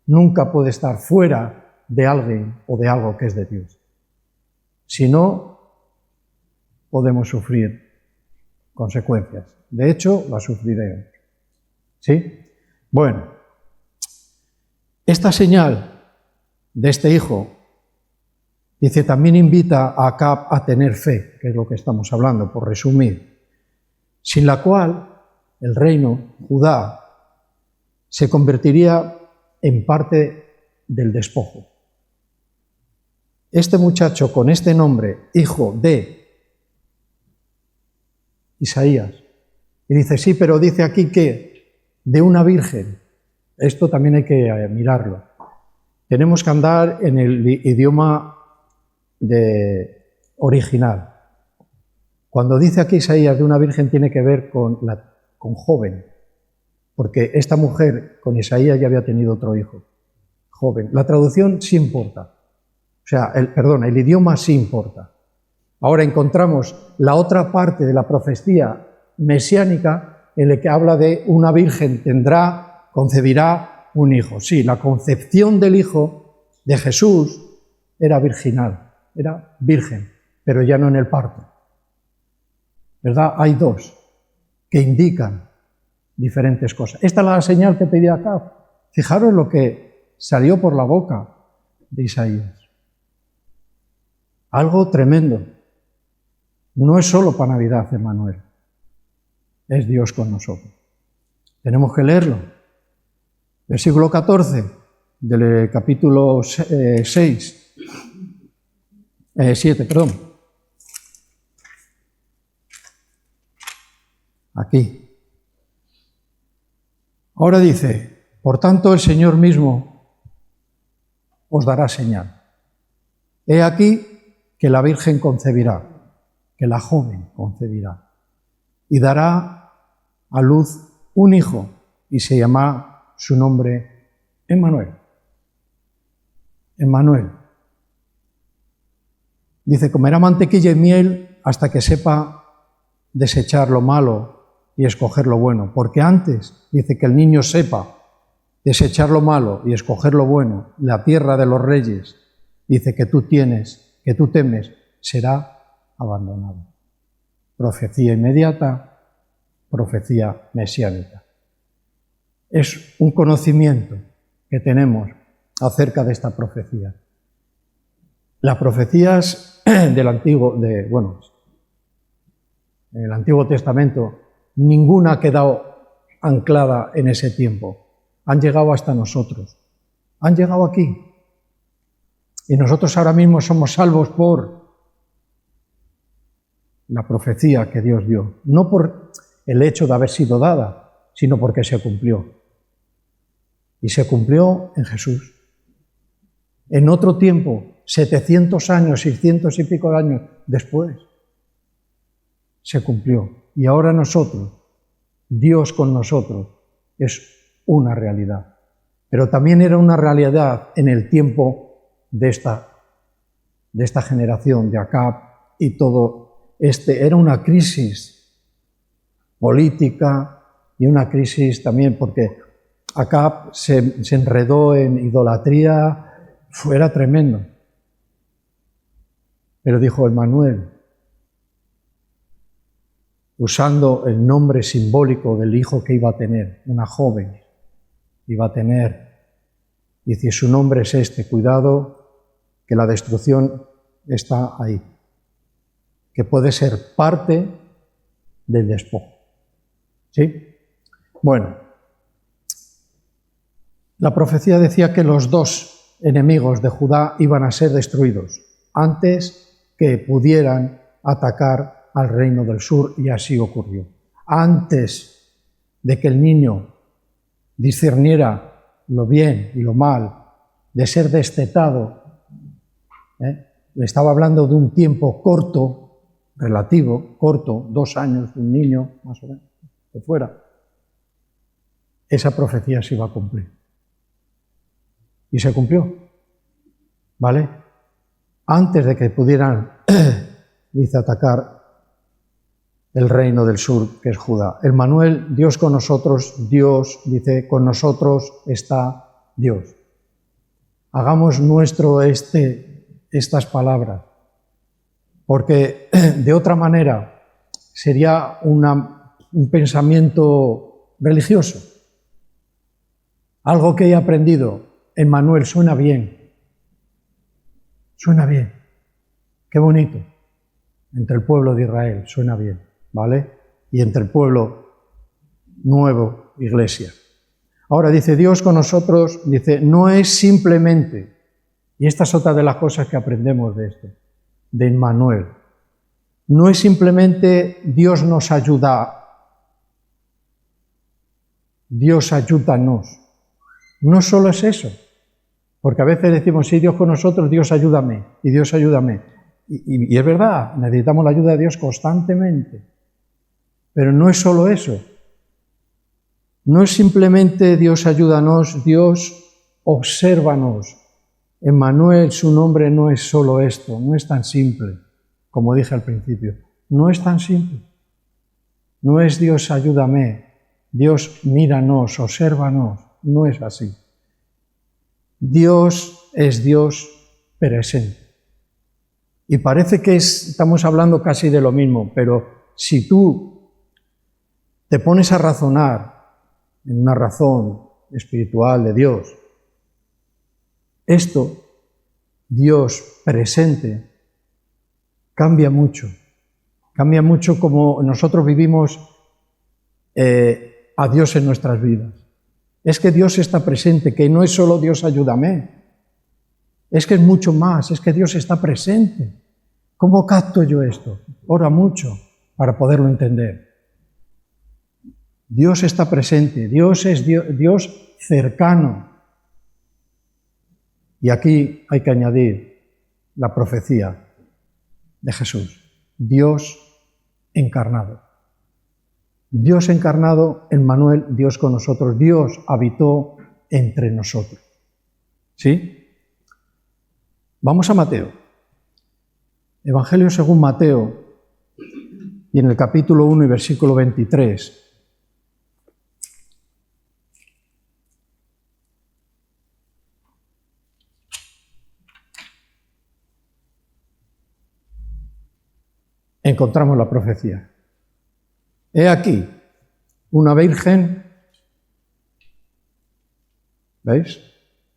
nunca puede estar fuera de alguien o de algo que es de Dios. Si no, podemos sufrir consecuencias. De hecho, las sufriremos. ¿Sí? Bueno, esta señal de este hijo, dice, también invita a Acab a tener fe, que es lo que estamos hablando, por resumir, sin la cual el reino, Judá, se convertiría en parte del despojo. Este muchacho con este nombre, hijo de Isaías, y dice, sí, pero dice aquí que de una virgen. Esto también hay que mirarlo. Tenemos que andar en el idioma original. Cuando dice aquí Isaías de una virgen, tiene que ver con joven, porque esta mujer con Isaías ya había tenido otro hijo, joven. La traducción sí importa, o sea, el idioma sí importa. Ahora encontramos la otra parte de la profecía mesiánica en la que habla de una virgen concebirá un hijo. Sí, la concepción del hijo de Jesús era virginal, era virgen, pero ya no en el parto. ¿verdad? Hay dos que indican diferentes cosas. Esta es la señal que pedía Acab. Fijaros lo que salió por la boca de Isaías. Algo tremendo. No es solo para Navidad, Emmanuel. Es Dios con nosotros. Tenemos que leerlo. Versículo 14 del capítulo 7, perdón. Aquí. Ahora dice, por tanto el Señor mismo os dará señal. He aquí que la Virgen concebirá, que la joven concebirá, y dará a luz un hijo, y se llamará su nombre Emmanuel. Emmanuel. Dice, comerá mantequilla y miel hasta que sepa desechar lo malo y escoger lo bueno. Porque antes, dice, que el niño sepa desechar lo malo y escoger lo bueno, la tierra de los reyes, dice, que tú temes, será abandonado. Profecía inmediata, profecía mesiánica. Es un conocimiento que tenemos acerca de esta profecía. Las profecías en el Antiguo Testamento, ninguna ha quedado anclada en ese tiempo. Han llegado hasta nosotros. Han llegado aquí. Y nosotros ahora mismo somos salvos por la profecía que Dios dio. No por el hecho de haber sido dada, sino porque se cumplió. Y se cumplió en Jesús. En otro tiempo, 700 años, 600 y pico de años después, se cumplió. Y ahora nosotros, Dios con nosotros, es una realidad. Pero también era una realidad en el tiempo de esta generación, de Acab y todo era una crisis política y una crisis también porque Acab se enredó en idolatría, era tremendo. Pero dijo Emmanuel, usando el nombre simbólico del hijo que iba a tener, una joven iba a tener, dice, su nombre es este, cuidado, que la destrucción está ahí, que puede ser parte del despojo. ¿Sí? Bueno, la profecía decía que los dos enemigos de Judá iban a ser destruidos antes que pudieran atacar al reino del sur, y así ocurrió. Antes de que el niño discerniera lo bien y lo mal, de ser destetado, le estaba hablando de un tiempo corto, relativo, corto, 2 años de un niño, más o menos, de fuera. Esa profecía se iba a cumplir. Y se cumplió, ¿vale? Antes de que pudieran, dice, atacar el reino del sur, que es Judá. Emmanuel, Dios con nosotros, Dios, dice, con nosotros está Dios. Hagamos nuestro estas palabras, porque de otra manera sería un pensamiento religioso. Algo que he aprendido, Emmanuel, suena bien. Suena bien. Qué bonito. Entre el pueblo de Israel, suena bien, ¿vale? Y entre el pueblo nuevo, iglesia. Ahora dice, Dios con nosotros, dice, no es simplemente, y esta es otra de las cosas que aprendemos de esto, de Emmanuel, no es simplemente Dios nos ayuda, Dios ayúdanos. No solo es eso, porque a veces decimos, sí, Dios con nosotros, Dios ayúdame, y Dios ayúdame. Y es verdad, necesitamos la ayuda de Dios constantemente. Pero no es solo eso. No es simplemente Dios ayúdanos, Dios obsérvanos. Emmanuel, su nombre no es solo esto, no es tan simple, como dije al principio. No es tan simple. No es Dios ayúdame, Dios míranos, obsérvanos. No es así. Dios es Dios presente. Y parece que estamos hablando casi de lo mismo, pero si tú te pones a razonar en una razón espiritual de Dios, esto, Dios presente, cambia mucho como nosotros vivimos a Dios en nuestras vidas. Es que Dios está presente, que no es solo Dios ayúdame, es que es mucho más, es que Dios está presente. ¿Cómo capto yo esto? Ora mucho para poderlo entender. Dios está presente, Dios es Dios cercano. Y aquí hay que añadir la profecía de Jesús. Dios encarnado. Dios encarnado, Emmanuel, Dios con nosotros. Dios habitó entre nosotros. ¿Sí? Vamos a Mateo. Evangelio según Mateo, y en el capítulo 1 y versículo 23. Encontramos la profecía. He aquí, una virgen, ¿veis?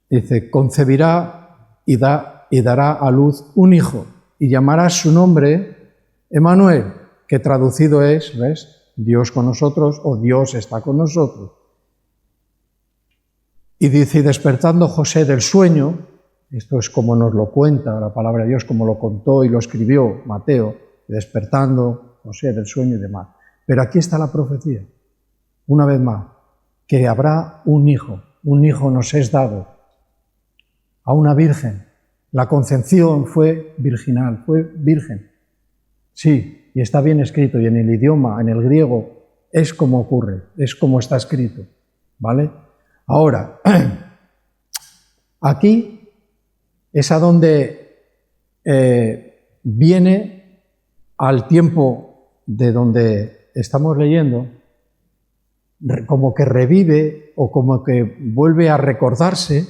Dice, concebirá y dará a luz un hijo, y llamará su nombre Emmanuel, que traducido es, ¿ves? Dios con nosotros, o Dios está con nosotros. Y dice, y despertando José del sueño, esto es como nos lo cuenta la palabra de Dios, como lo contó y lo escribió Mateo, despertando José del sueño y demás. Pero aquí está la profecía, una vez más, que habrá un hijo nos es dado a una virgen. La concepción fue virginal, fue virgen. Sí, y está bien escrito, y en el idioma, en el griego, es como ocurre, es como está escrito, ¿vale? Ahora, aquí es a donde viene al tiempo de donde estamos leyendo, como que revive o como que vuelve a recordarse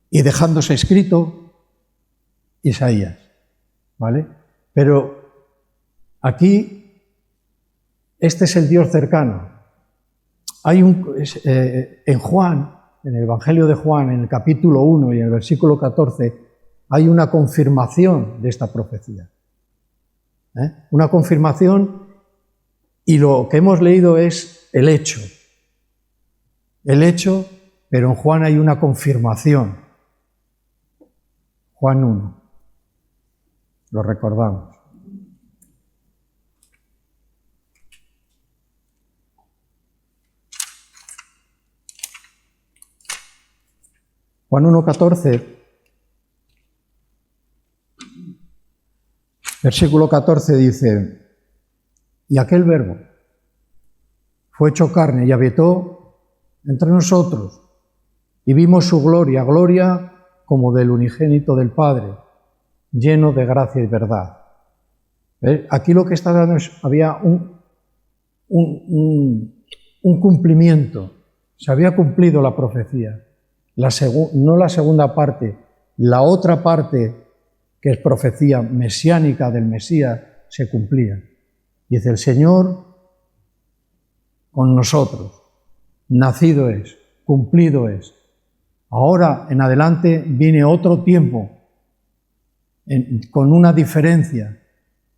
y dejándose escrito Isaías, ¿vale? Pero aquí este es el Dios cercano. Hay en Juan, en el Evangelio de Juan, en el capítulo 1 y en el versículo 14, hay una confirmación de esta profecía. Una confirmación, y lo que hemos leído es el hecho. El hecho, pero en Juan hay una confirmación. Juan 1. Lo recordamos. Juan 1:14, versículo 14 dice, y aquel verbo fue hecho carne y habitó entre nosotros, y vimos su gloria, gloria como del unigénito del Padre, lleno de gracia y verdad. ¿Ves? Aquí lo que está dando es, había un cumplimiento, se había cumplido la profecía. No la segunda parte, la otra parte, que es profecía mesiánica del Mesías, se cumplía. Dice, el Señor con nosotros, nacido es, cumplido es. Ahora en adelante viene otro tiempo, con una diferencia,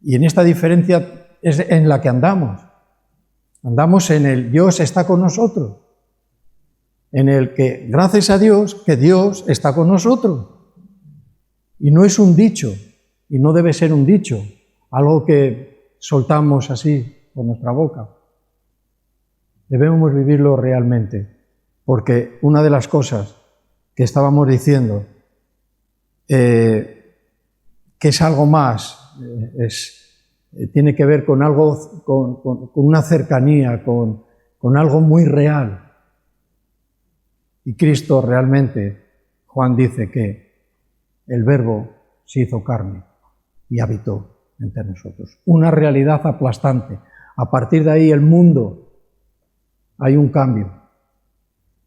y en esta diferencia es en la que andamos. Andamos en el Dios está con nosotros, en el que, gracias a Dios, que Dios está con nosotros. Y no es un dicho, y no debe ser un dicho, algo que soltamos así por nuestra boca. Debemos vivirlo realmente, porque una de las cosas que estábamos diciendo, que es algo más, tiene que ver con algo, con una cercanía, con algo muy real. Y Cristo realmente, Juan dice que el Verbo se hizo carne y habitó entre nosotros. Una realidad aplastante. A partir de ahí el mundo, hay un cambio.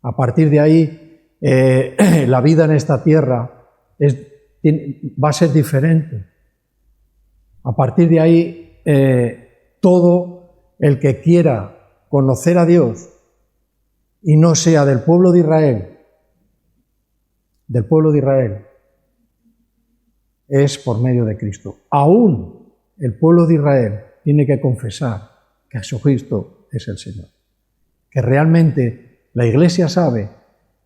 A partir de ahí la vida en esta tierra va a ser diferente. A partir de ahí todo el que quiera conocer a Dios y no sea del pueblo de Israel, es por medio de Cristo. Aún el pueblo de Israel tiene que confesar que Jesucristo es el Señor. Que realmente la Iglesia sabe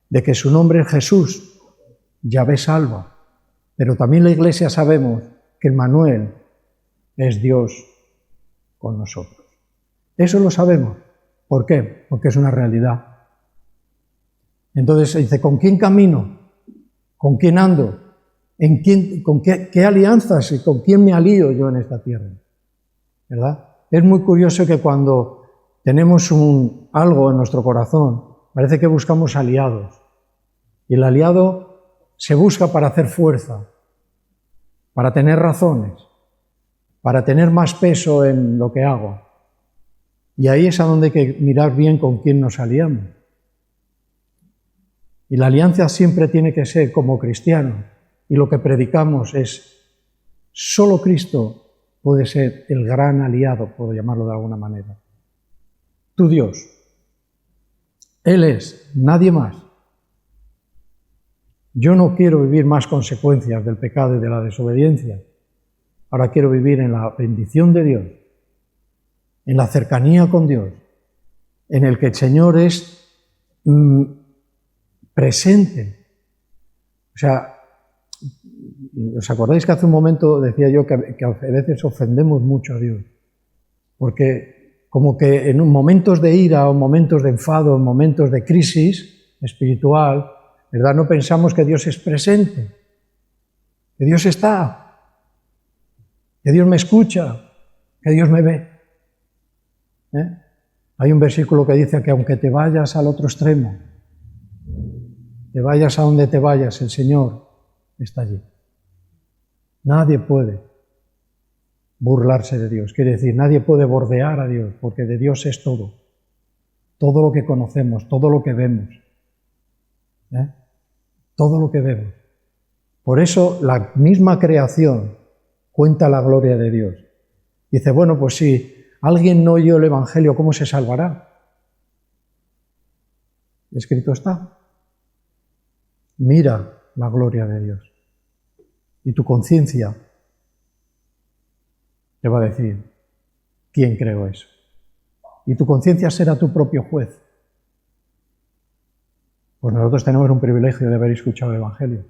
de que su nombre es Jesús, Yahvé salva. Pero también la Iglesia sabemos que Emmanuel es Dios con nosotros. Eso lo sabemos. ¿Por qué? Porque es una realidad. Entonces se dice, ¿con quién camino? ¿Con quién ando? ¿Con qué alianzas y con quién me alío yo en esta tierra? ¿Verdad? Es muy curioso que cuando tenemos algo en nuestro corazón, parece que buscamos aliados. Y el aliado se busca para hacer fuerza, para tener razones, para tener más peso en lo que hago. Y ahí es a donde hay que mirar bien con quién nos aliamos. Y la alianza siempre tiene que ser como cristiano. Y lo que predicamos es, solo Cristo puede ser el gran aliado, puedo llamarlo de alguna manera. Tu Dios. Él es, nadie más. Yo no quiero vivir más consecuencias del pecado y de la desobediencia. Ahora quiero vivir en la bendición de Dios, en la cercanía con Dios, en el que el Señor es presente. O sea, ¿os acordáis que hace un momento decía yo que a veces ofendemos mucho a Dios? Porque como que en momentos de ira o momentos de enfado, en momentos de crisis espiritual, ¿verdad? No pensamos que Dios es presente, que Dios está, que Dios me escucha, que Dios me ve. Hay un versículo que dice que aunque te vayas al otro extremo, te vayas a donde te vayas, el Señor está allí. Nadie puede burlarse de Dios, quiere decir, nadie puede bordear a Dios, porque de Dios es todo. Todo lo que conocemos, todo lo que vemos. Todo lo que vemos. Por eso la misma creación cuenta la gloria de Dios. Dice, bueno, pues si alguien no oyó el Evangelio, ¿cómo se salvará? Escrito está. Mira la gloria de Dios. Y tu conciencia te va a decir, ¿quién creó eso? Y tu conciencia será tu propio juez. Pues nosotros tenemos un privilegio de haber escuchado el Evangelio.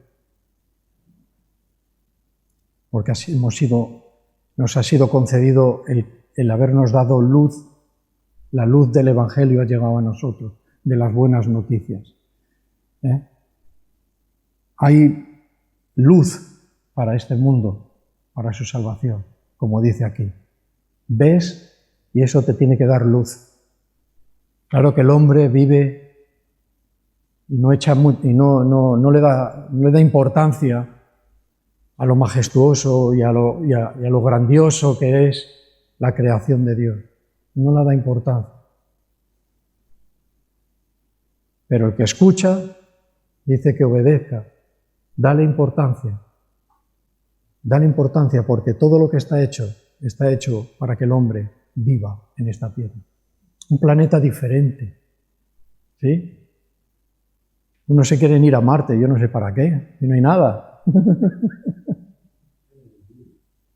Porque así nos ha sido concedido el habernos dado luz. La luz del Evangelio ha llegado a nosotros, de las buenas noticias. Hay luz para este mundo, para su salvación, como dice aquí. Ves y eso te tiene que dar luz. Claro que el hombre vive y no le da importancia a lo majestuoso y a lo grandioso que es la creación de Dios. No le da importancia. Pero el que escucha dice que obedezca. Dale importancia. Dale importancia porque todo lo que está hecho para que el hombre viva en esta tierra. Un planeta diferente. ¿Sí? Unos se quieren ir a Marte, yo no sé para qué, y no hay nada.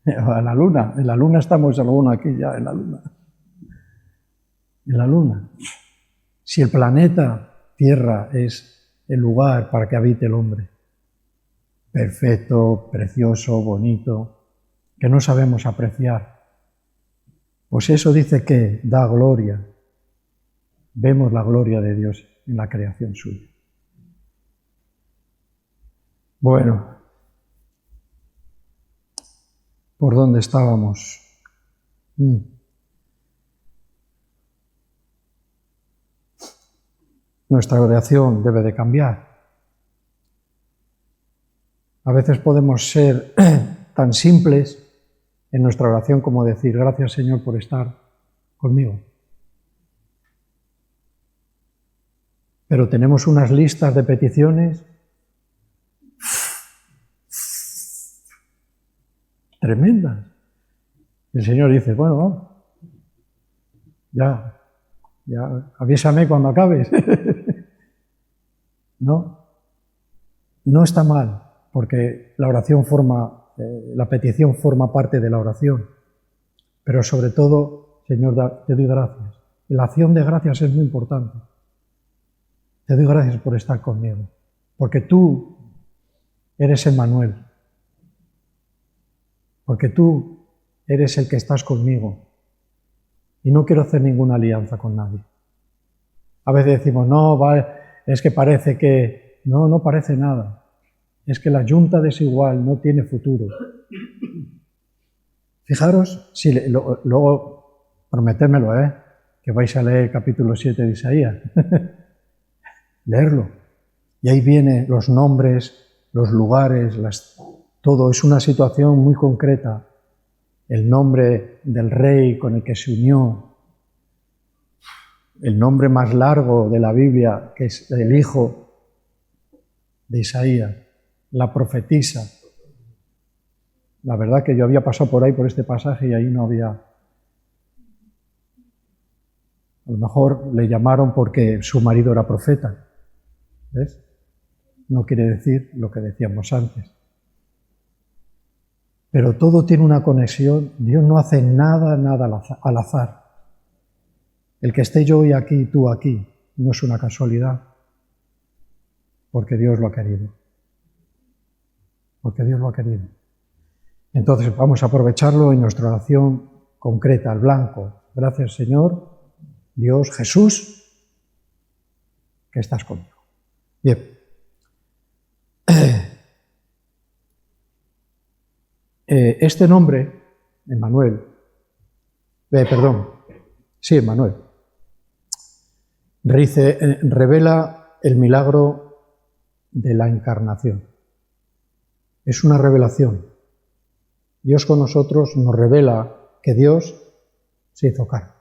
A la Luna, en la Luna estamos algunos aquí ya, en la Luna. En la Luna. Si el planeta Tierra es el lugar para que habite el hombre, perfecto, precioso, bonito, que no sabemos apreciar, pues eso dice que da gloria. Vemos la gloria de Dios en la creación suya. Bueno, ¿por dónde estábamos? Nuestra oración debe de cambiar. A veces podemos ser tan simples en nuestra oración como decir, gracias Señor por estar conmigo. Pero tenemos unas listas de peticiones tremendas. El Señor dice, bueno, Ya avísame cuando acabes. No está mal, porque la oración la petición forma parte de la oración. Pero sobre todo, Señor, te doy gracias. Y la acción de gracias es muy importante. Te doy gracias por estar conmigo, porque tú eres Emmanuel, porque tú eres el que estás conmigo y no quiero hacer ninguna alianza con nadie. A veces decimos, no, vale, es que parece que... No parece nada. Es que la yunta desigual no tiene futuro. Fijaros, luego prometérmelo, que vais a leer el capítulo 7 de Isaías. Leerlo. Y ahí vienen los nombres, los lugares, todo. Es una situación muy concreta. El nombre del rey con el que se unió, el nombre más largo de la Biblia, que es el hijo de Isaías, la profetisa. La verdad que yo había pasado por ahí, por este pasaje, y ahí no había... A lo mejor le llamaron porque su marido era profeta. ¿Ves? No quiere decir lo que decíamos antes. Pero todo tiene una conexión. Dios no hace nada al azar. El que esté yo hoy aquí y tú aquí no es una casualidad, porque Dios lo ha querido. Porque Dios lo ha querido. Entonces vamos a aprovecharlo en nuestra oración concreta, al blanco. Gracias, Señor, Dios, Jesús, que estás conmigo. Bien. Este nombre, Emmanuel, Emmanuel, revela el milagro de la encarnación. Es una revelación. Dios con nosotros nos revela que Dios se hizo carne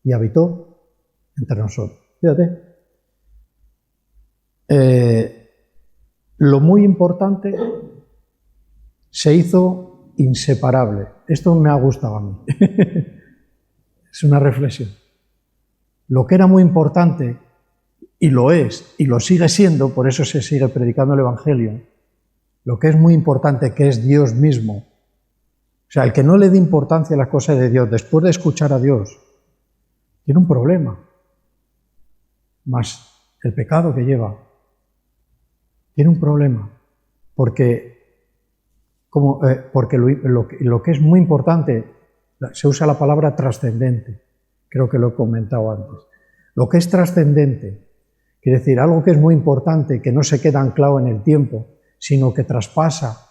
y habitó entre nosotros. Fíjate. Lo muy importante se hizo inseparable. Esto me ha gustado a mí. Es una reflexión. Lo que era muy importante, y lo es, y lo sigue siendo, por eso se sigue predicando el Evangelio, lo que es muy importante, que es Dios mismo. O sea, el que no le dé importancia a las cosas de Dios, después de escuchar a Dios, tiene un problema. Más el pecado que lleva, tiene un problema. Porque lo que es muy importante, se usa la palabra trascendente, creo que lo he comentado antes. Lo que es trascendente, quiere decir algo que es muy importante, que no se queda anclado en el tiempo, sino que traspasa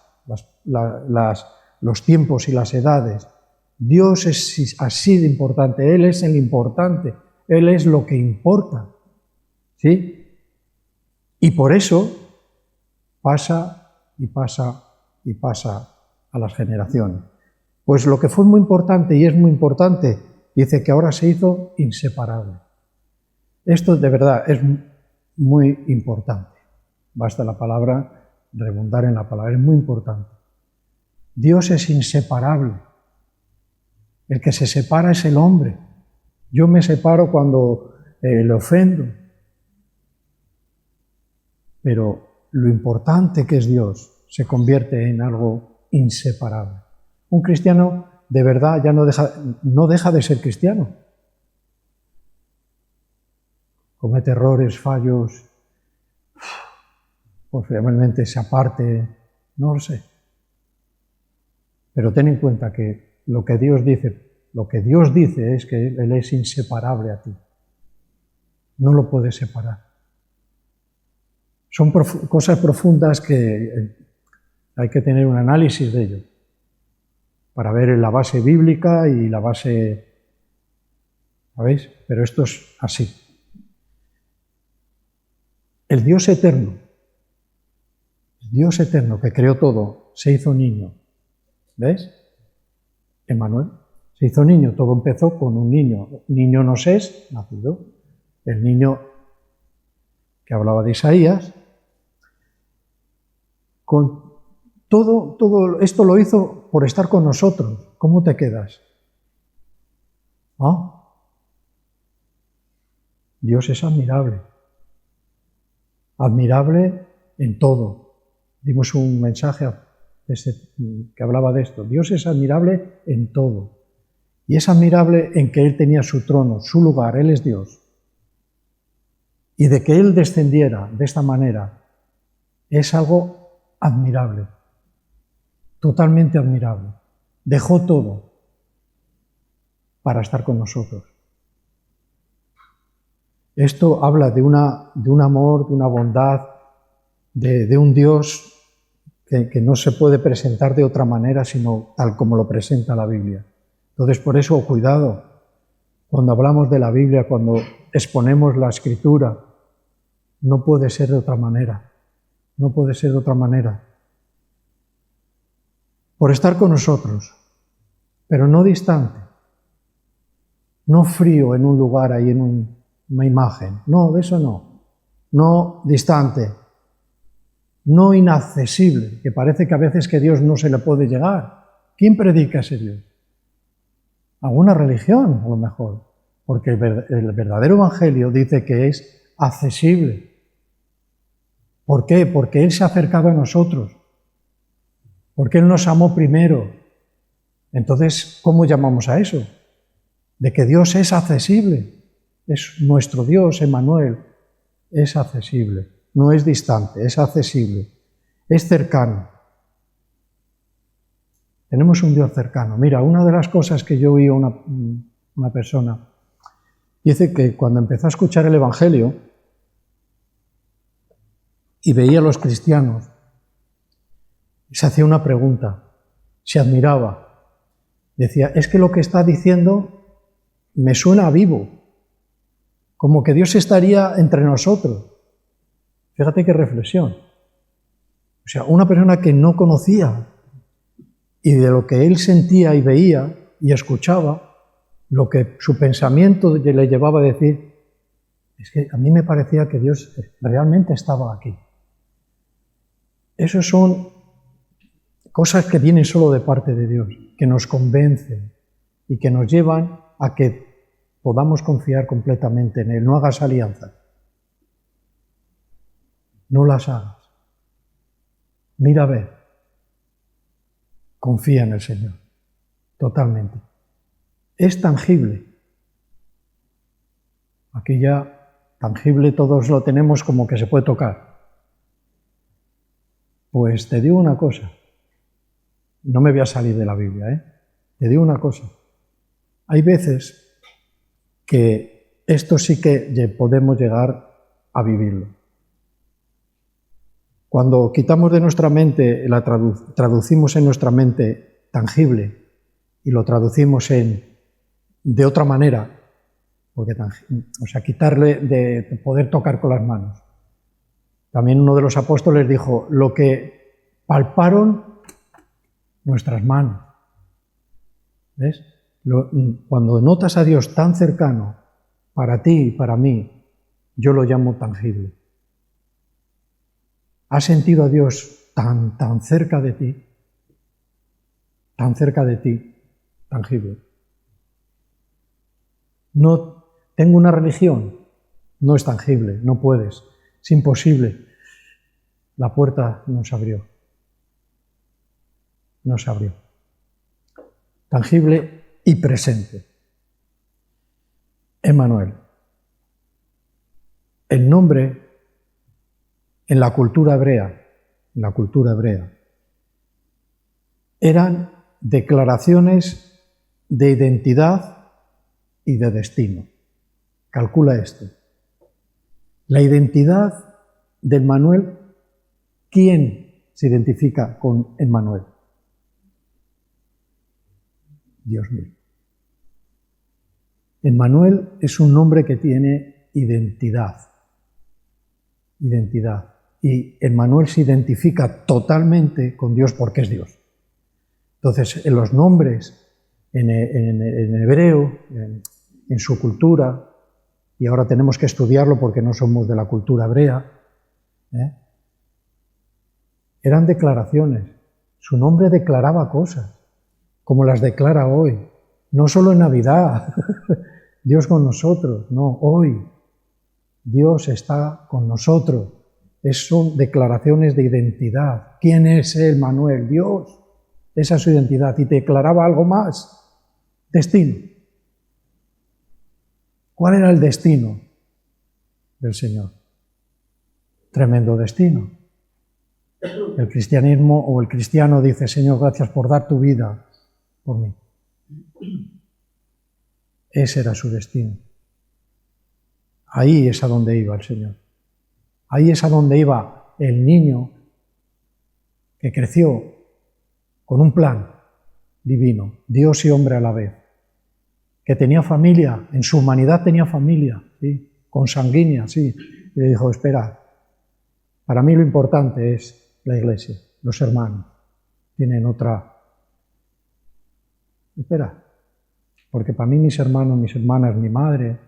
los tiempos y las edades. Dios es así de importante, Él es el importante, Él es lo que importa, ¿sí? Y por eso pasa y pasa y pasa a las generaciones. Pues lo que fue muy importante y es muy importante, dice que ahora se hizo inseparable. Esto de verdad es muy importante. Basta la palabra, redundar en la palabra, es muy importante. Dios es inseparable. El que se separa es el hombre. Yo me separo cuando le ofendo. Pero lo importante que es Dios se convierte en algo inseparable. Un cristiano de verdad ya no deja de ser cristiano. Comete errores, fallos, posiblemente se aparte, no lo sé. Pero ten en cuenta que lo que Dios dice es que Él es inseparable a ti. No lo puedes separar. Son cosas profundas que hay que tener un análisis de ello para ver la base bíblica y la base, ¿sabéis? Pero esto es así. El Dios eterno que creó todo, se hizo niño. ¿Ves? Emmanuel se hizo niño, todo empezó con un niño. Niño nos es nacido. El niño que hablaba de Isaías, con todo esto lo hizo por estar con nosotros. ¿Cómo te quedas? ¿No? Dios es admirable. Admirable en todo. Dimos un mensaje que hablaba de esto. Dios es admirable en todo. Y es admirable en que Él tenía su trono, su lugar, Él es Dios. Y de que Él descendiera de esta manera es algo admirable, totalmente admirable. Dejó todo para estar con nosotros. Esto habla de un amor, de una bondad, de un Dios que no se puede presentar de otra manera sino tal como lo presenta la Biblia. Entonces, por eso, cuidado, cuando hablamos de la Biblia, cuando exponemos la Escritura, no puede ser de otra manera. No puede ser de otra manera. Por estar con nosotros, pero no distante, no frío en un lugar ahí en una imagen. No, de eso no. No distante, no inaccesible, que parece que a veces que Dios no se le puede llegar. ¿Quién predica ese Dios? Alguna religión, a lo mejor, porque el verdadero evangelio dice que es accesible. ¿Por qué? Porque Él se ha acercado a nosotros, porque Él nos amó primero. Entonces, ¿cómo llamamos a eso? De que Dios es accesible, es nuestro Dios, Emmanuel, es accesible, no es distante, es accesible, es cercano. Tenemos un Dios cercano. Mira, una de las cosas que yo oí a una persona, dice que cuando empezó a escuchar el Evangelio y veía a los cristianos, se hacía una pregunta, se admiraba. Decía, es que lo que está diciendo me suena vivo, como que Dios estaría entre nosotros. Fíjate qué reflexión. O sea, una persona que no conocía y de lo que él sentía y veía y escuchaba, lo que su pensamiento le llevaba a decir, es que a mí me parecía que Dios realmente estaba aquí. Esas son cosas que vienen solo de parte de Dios, que nos convencen y que nos llevan a que podamos confiar completamente en Él. No hagas alianzas. No las hagas. Mira a ver. Confía en el Señor. Totalmente. Es tangible. Aquí ya tangible todos lo tenemos como que se puede tocar. Pues te digo una cosa. No me voy a salir de la Biblia, ¿eh? Te digo una cosa. Hay veces que esto sí que podemos llegar a vivirlo. Cuando quitamos de nuestra mente, traducimos en nuestra mente tangible y lo traducimos de otra manera, porque quitarle de poder tocar con las manos. También uno de los apóstoles dijo, lo que palparon nuestras manos. ¿Ves? Cuando notas a Dios tan cercano, para ti y para mí, yo lo llamo tangible. ¿Has sentido a Dios tan cerca de ti? Tan cerca de ti, tangible. No tengo una religión, no es tangible, no puedes, es imposible. La puerta no se abrió. No se abrió. Tangible y presente. Emmanuel. El nombre en la cultura hebrea, eran declaraciones de identidad y de destino. Calcula esto. La identidad de Emmanuel, ¿quién se identifica con Emmanuel? Dios mismo. Emmanuel es un nombre que tiene identidad. Y Emmanuel se identifica totalmente con Dios porque es Dios. Entonces, en los nombres, en hebreo, en su cultura, y ahora tenemos que estudiarlo porque no somos de la cultura hebrea, eran declaraciones. Su nombre declaraba cosas, como las declara hoy. No solo en Navidad, Dios con nosotros, no, hoy Dios está con nosotros. Son declaraciones de identidad. ¿Quién es Él, Manuel? Dios. Esa es su identidad. Y te declaraba algo más. Destino. ¿Cuál era el destino del Señor? Tremendo destino. El cristianismo o el cristiano dice, Señor, gracias por dar tu vida por mí. Ese era su destino. Ahí es a donde iba el Señor. Ahí es a donde iba el niño que creció con un plan divino, Dios y hombre a la vez, que tenía familia, en su humanidad tenía familia, ¿sí? Consanguínea, sí. Y le dijo, espera, para mí lo importante es la iglesia, los hermanos. Tienen otra... Espera, porque para mí mis hermanos, mis hermanas, mi madre,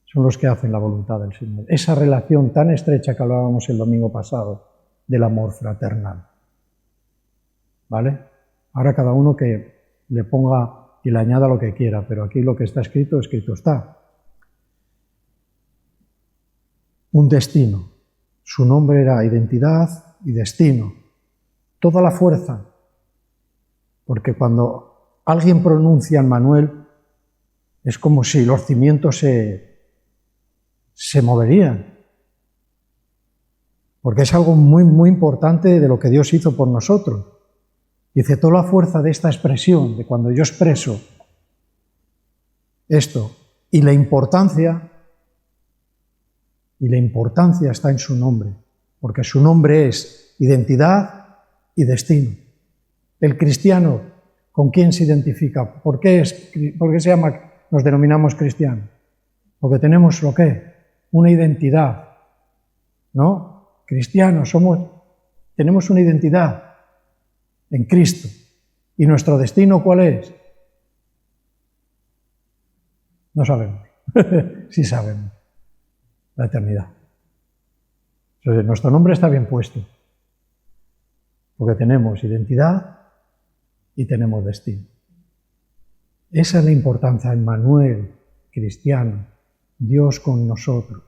son los que hacen la voluntad del Señor. Esa relación tan estrecha que hablábamos el domingo pasado del amor fraternal. ¿Vale? Ahora cada uno que le ponga y le añada lo que quiera, pero aquí lo que está escrito, escrito está. Un destino. Su nombre era identidad y destino. Toda la fuerza. Porque cuando alguien pronuncia Emmanuel, es como si los cimientos se moverían. Porque es algo muy, muy importante de lo que Dios hizo por nosotros. Dice, toda la fuerza de esta expresión, de cuando yo expreso esto, y la importancia está en su nombre, porque su nombre es identidad y destino. El cristiano, ¿con quién se identifica? ¿Por qué nos denominamos cristianos? Porque tenemos ¿lo qué? Una identidad, ¿no? Cristianos, tenemos una identidad en Cristo. ¿Y nuestro destino cuál es? No sabemos. Sí sabemos. La eternidad. Entonces, nuestro nombre está bien puesto. Porque tenemos identidad y tenemos destino. Esa es la importancia de Emmanuel, cristiano, Dios con nosotros.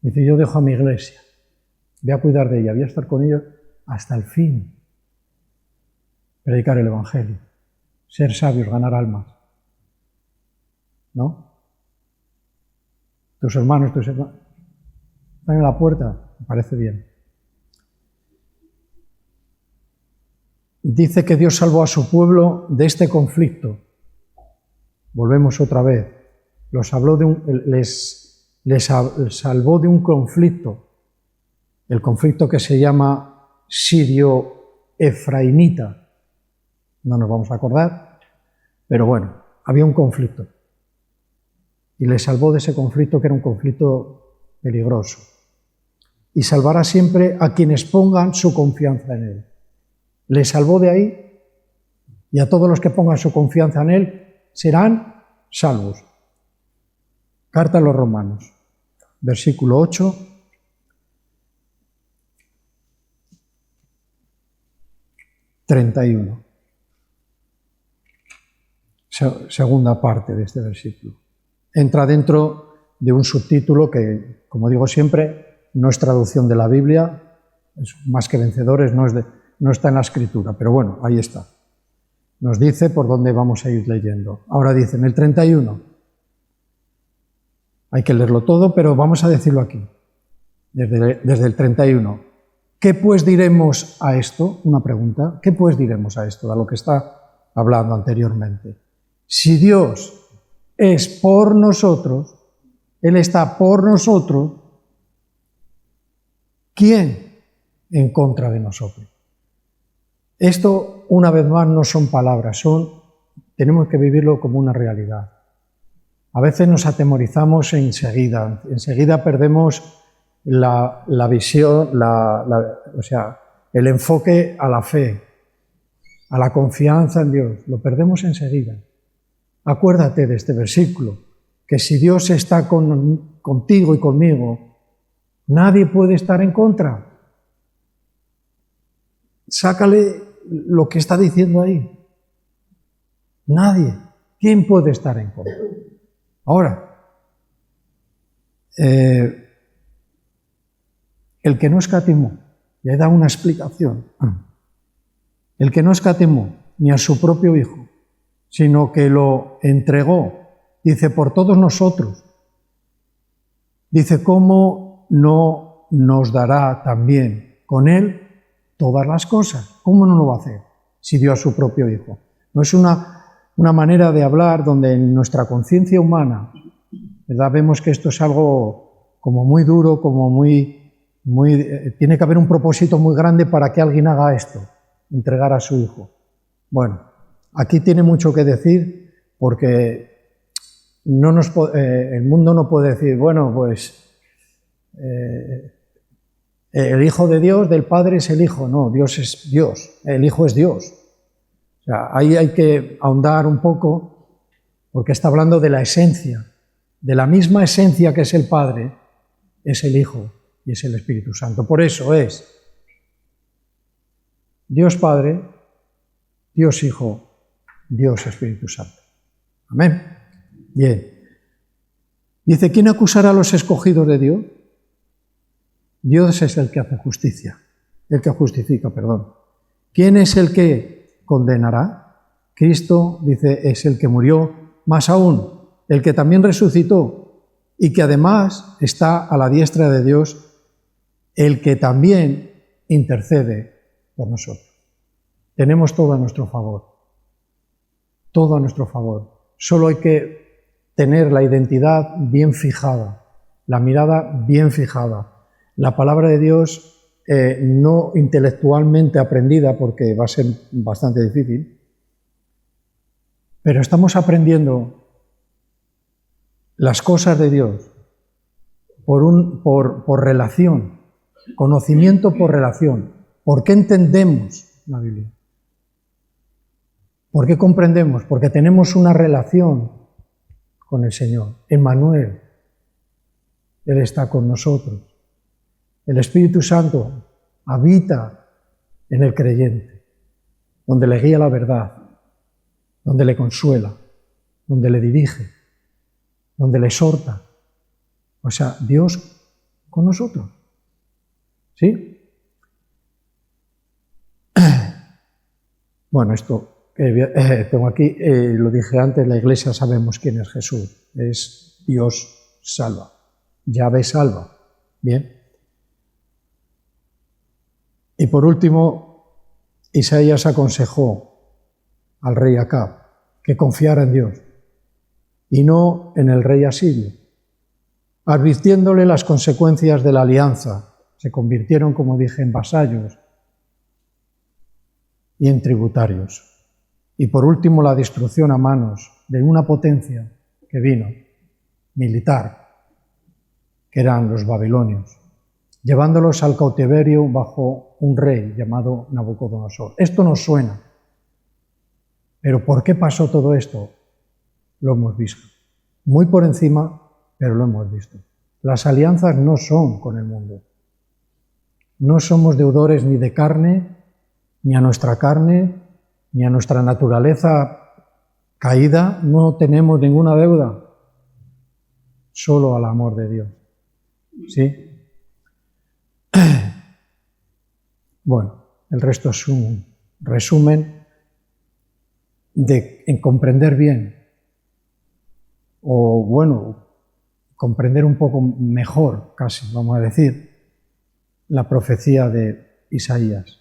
Dice, yo dejo a mi iglesia, voy a cuidar de ella, voy a estar con ella hasta el fin. Predicar el Evangelio, ser sabios, ganar almas. ¿No? Tus hermanos están en la puerta, me parece bien. Dice que Dios salvó a su pueblo de este conflicto. Volvemos otra vez. Les salvó de un conflicto. El conflicto que se llama sirio-efraimita. No nos vamos a acordar, pero bueno, había un conflicto. Y les salvó de ese conflicto que era un conflicto peligroso. Y salvará siempre a quienes pongan su confianza en Él. Les salvó de ahí y a todos los que pongan su confianza en Él serán salvos. Carta a los Romanos, versículo 8. Segunda parte de este versículo. Entra dentro de un subtítulo que, como digo siempre, no es traducción de la Biblia, es más que vencedores, no está en la Escritura, pero bueno, ahí está. Nos dice por dónde vamos a ir leyendo. Ahora dice, en el 31, hay que leerlo todo, pero vamos a decirlo aquí, desde el 31. ¿Qué pues diremos a esto? Una pregunta. ¿Qué pues diremos a esto? A lo que está hablando anteriormente. Si Dios es por nosotros, Él está por nosotros, ¿quién en contra de nosotros? Esto, una vez más, no son palabras, tenemos que vivirlo como una realidad. A veces nos atemorizamos enseguida perdemos la visión, o sea, el enfoque a la fe, a la confianza en Dios, lo perdemos enseguida. Acuérdate de este versículo, que si Dios está contigo y conmigo, nadie puede estar en contra. Sácale lo que está diciendo ahí. Nadie. ¿Quién puede estar en contra? Ahora, el que no escatimó, le da una explicación. El que no escatimó ni a su propio Hijo, sino que lo entregó, dice, por todos nosotros. Dice, ¿cómo no nos dará también con Él todas las cosas? ¿Cómo no lo va a hacer si dio a su propio Hijo? No es una manera de hablar donde en nuestra conciencia humana, ¿verdad?, vemos que esto es algo como muy duro, como tiene que haber un propósito muy grande para que alguien haga esto, entregar a su Hijo. Bueno, aquí tiene mucho que decir porque el mundo no puede decir, bueno, pues el Hijo de Dios, del Padre es el Hijo. No, Dios es Dios, el Hijo es Dios. O sea, ahí hay que ahondar un poco porque está hablando de la esencia, de la misma esencia que es el Padre, es el Hijo y es el Espíritu Santo. Por eso es Dios Padre, Dios Hijo, Dios Espíritu Santo. Amén. Bien. Dice, ¿quién acusará a los escogidos de Dios? Dios es el que hace justicia, el que justifica, perdón. ¿Quién es el que condenará? Cristo, dice, es el que murió, más aún, el que también resucitó y que además está a la diestra de Dios, el que también intercede por nosotros. Tenemos todo a nuestro favor, todo a nuestro favor. Solo hay que tener la identidad bien fijada, la mirada bien fijada, la palabra de Dios no intelectualmente aprendida, porque va a ser bastante difícil, pero estamos aprendiendo las cosas de Dios por relación, conocimiento por relación. ¿Por qué entendemos la Biblia? ¿Por qué comprendemos? Porque tenemos una relación con el Señor. Emmanuel, Él está con nosotros. El Espíritu Santo habita en el creyente, donde le guía la verdad, donde le consuela, donde le dirige, donde le exhorta. O sea, Dios con nosotros. ¿Sí? Bueno, esto que tengo aquí, lo dije antes, la Iglesia sabemos quién es Jesús. Es Dios salva. Yahvé salva. Bien. Y por último, Isaías aconsejó al rey Acab que confiara en Dios y no en el rey asirio, advirtiéndole las consecuencias de la alianza. Se convirtieron, como dije, en vasallos y en tributarios. Y por último, la destrucción a manos de una potencia que vino, militar, que eran los babilonios, llevándolos al cautiverio bajo un rey llamado Nabucodonosor. Esto nos suena, pero ¿por qué pasó todo esto? Lo hemos visto. Muy por encima, pero lo hemos visto. Las alianzas no son con el mundo. No somos deudores ni de carne, ni a nuestra carne, ni a nuestra naturaleza caída. No tenemos ninguna deuda, solo al amor de Dios. ¿Sí? Bueno, el resto es un resumen en comprender bien, o bueno, comprender un poco mejor, casi, vamos a decir, la profecía de Isaías,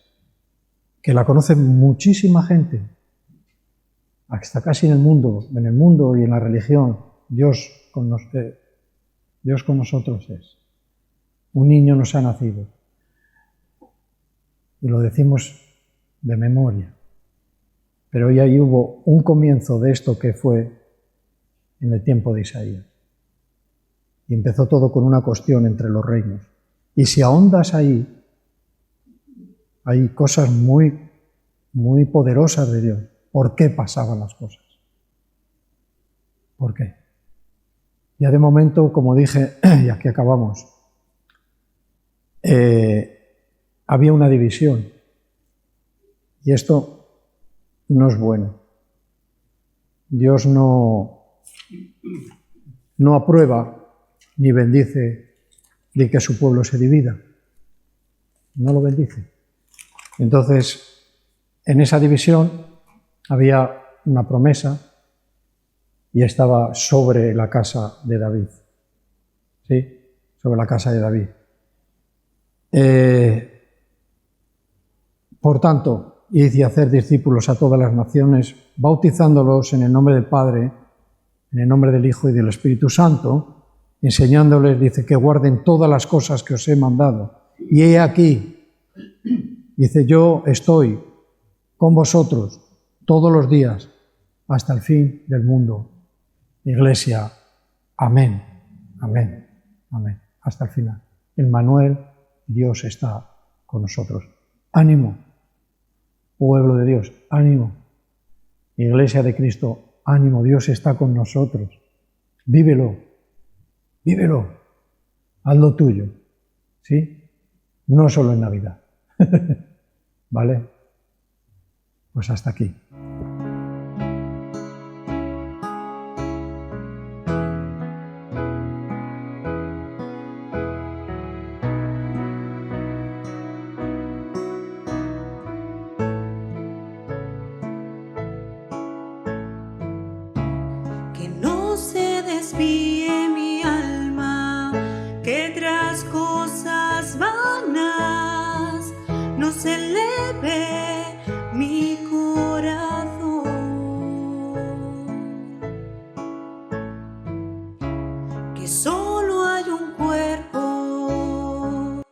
que la conoce muchísima gente, hasta casi en el mundo y en la religión. Dios con nosotros es. Un niño nos ha nacido. Y lo decimos de memoria. Pero hoy ahí hubo un comienzo de esto que fue en el tiempo de Isaías. Y empezó todo con una cuestión entre los reinos. Y si ahondas ahí, hay cosas muy, muy poderosas de Dios. ¿Por qué pasaban las cosas? ¿Por qué? Ya de momento, como dije, y aquí acabamos, había una división. Y esto no es bueno. Dios no aprueba ni bendice de que su pueblo se divida. No lo bendice. Entonces, en esa división había una promesa y estaba sobre la casa de David. ¿Sí? Sobre la casa de David. Por tanto, id y hacer discípulos a todas las naciones, bautizándolos en el nombre del Padre, en el nombre del Hijo y del Espíritu Santo, enseñándoles, dice, que guarden todas las cosas que os he mandado. Y he aquí, dice, yo estoy con vosotros todos los días hasta el fin del mundo. Iglesia, amén, amén, amén, hasta el final. Emmanuel, Dios está con nosotros. Ánimo, pueblo de Dios, ánimo. Iglesia de Cristo, ánimo, Dios está con nosotros. Vívelo, vívelo, haz lo tuyo, ¿sí? No solo en Navidad. ¿Vale? Pues hasta aquí. Que no se desvíe mi alma, que tras cosas vanas no se eleve mi corazón.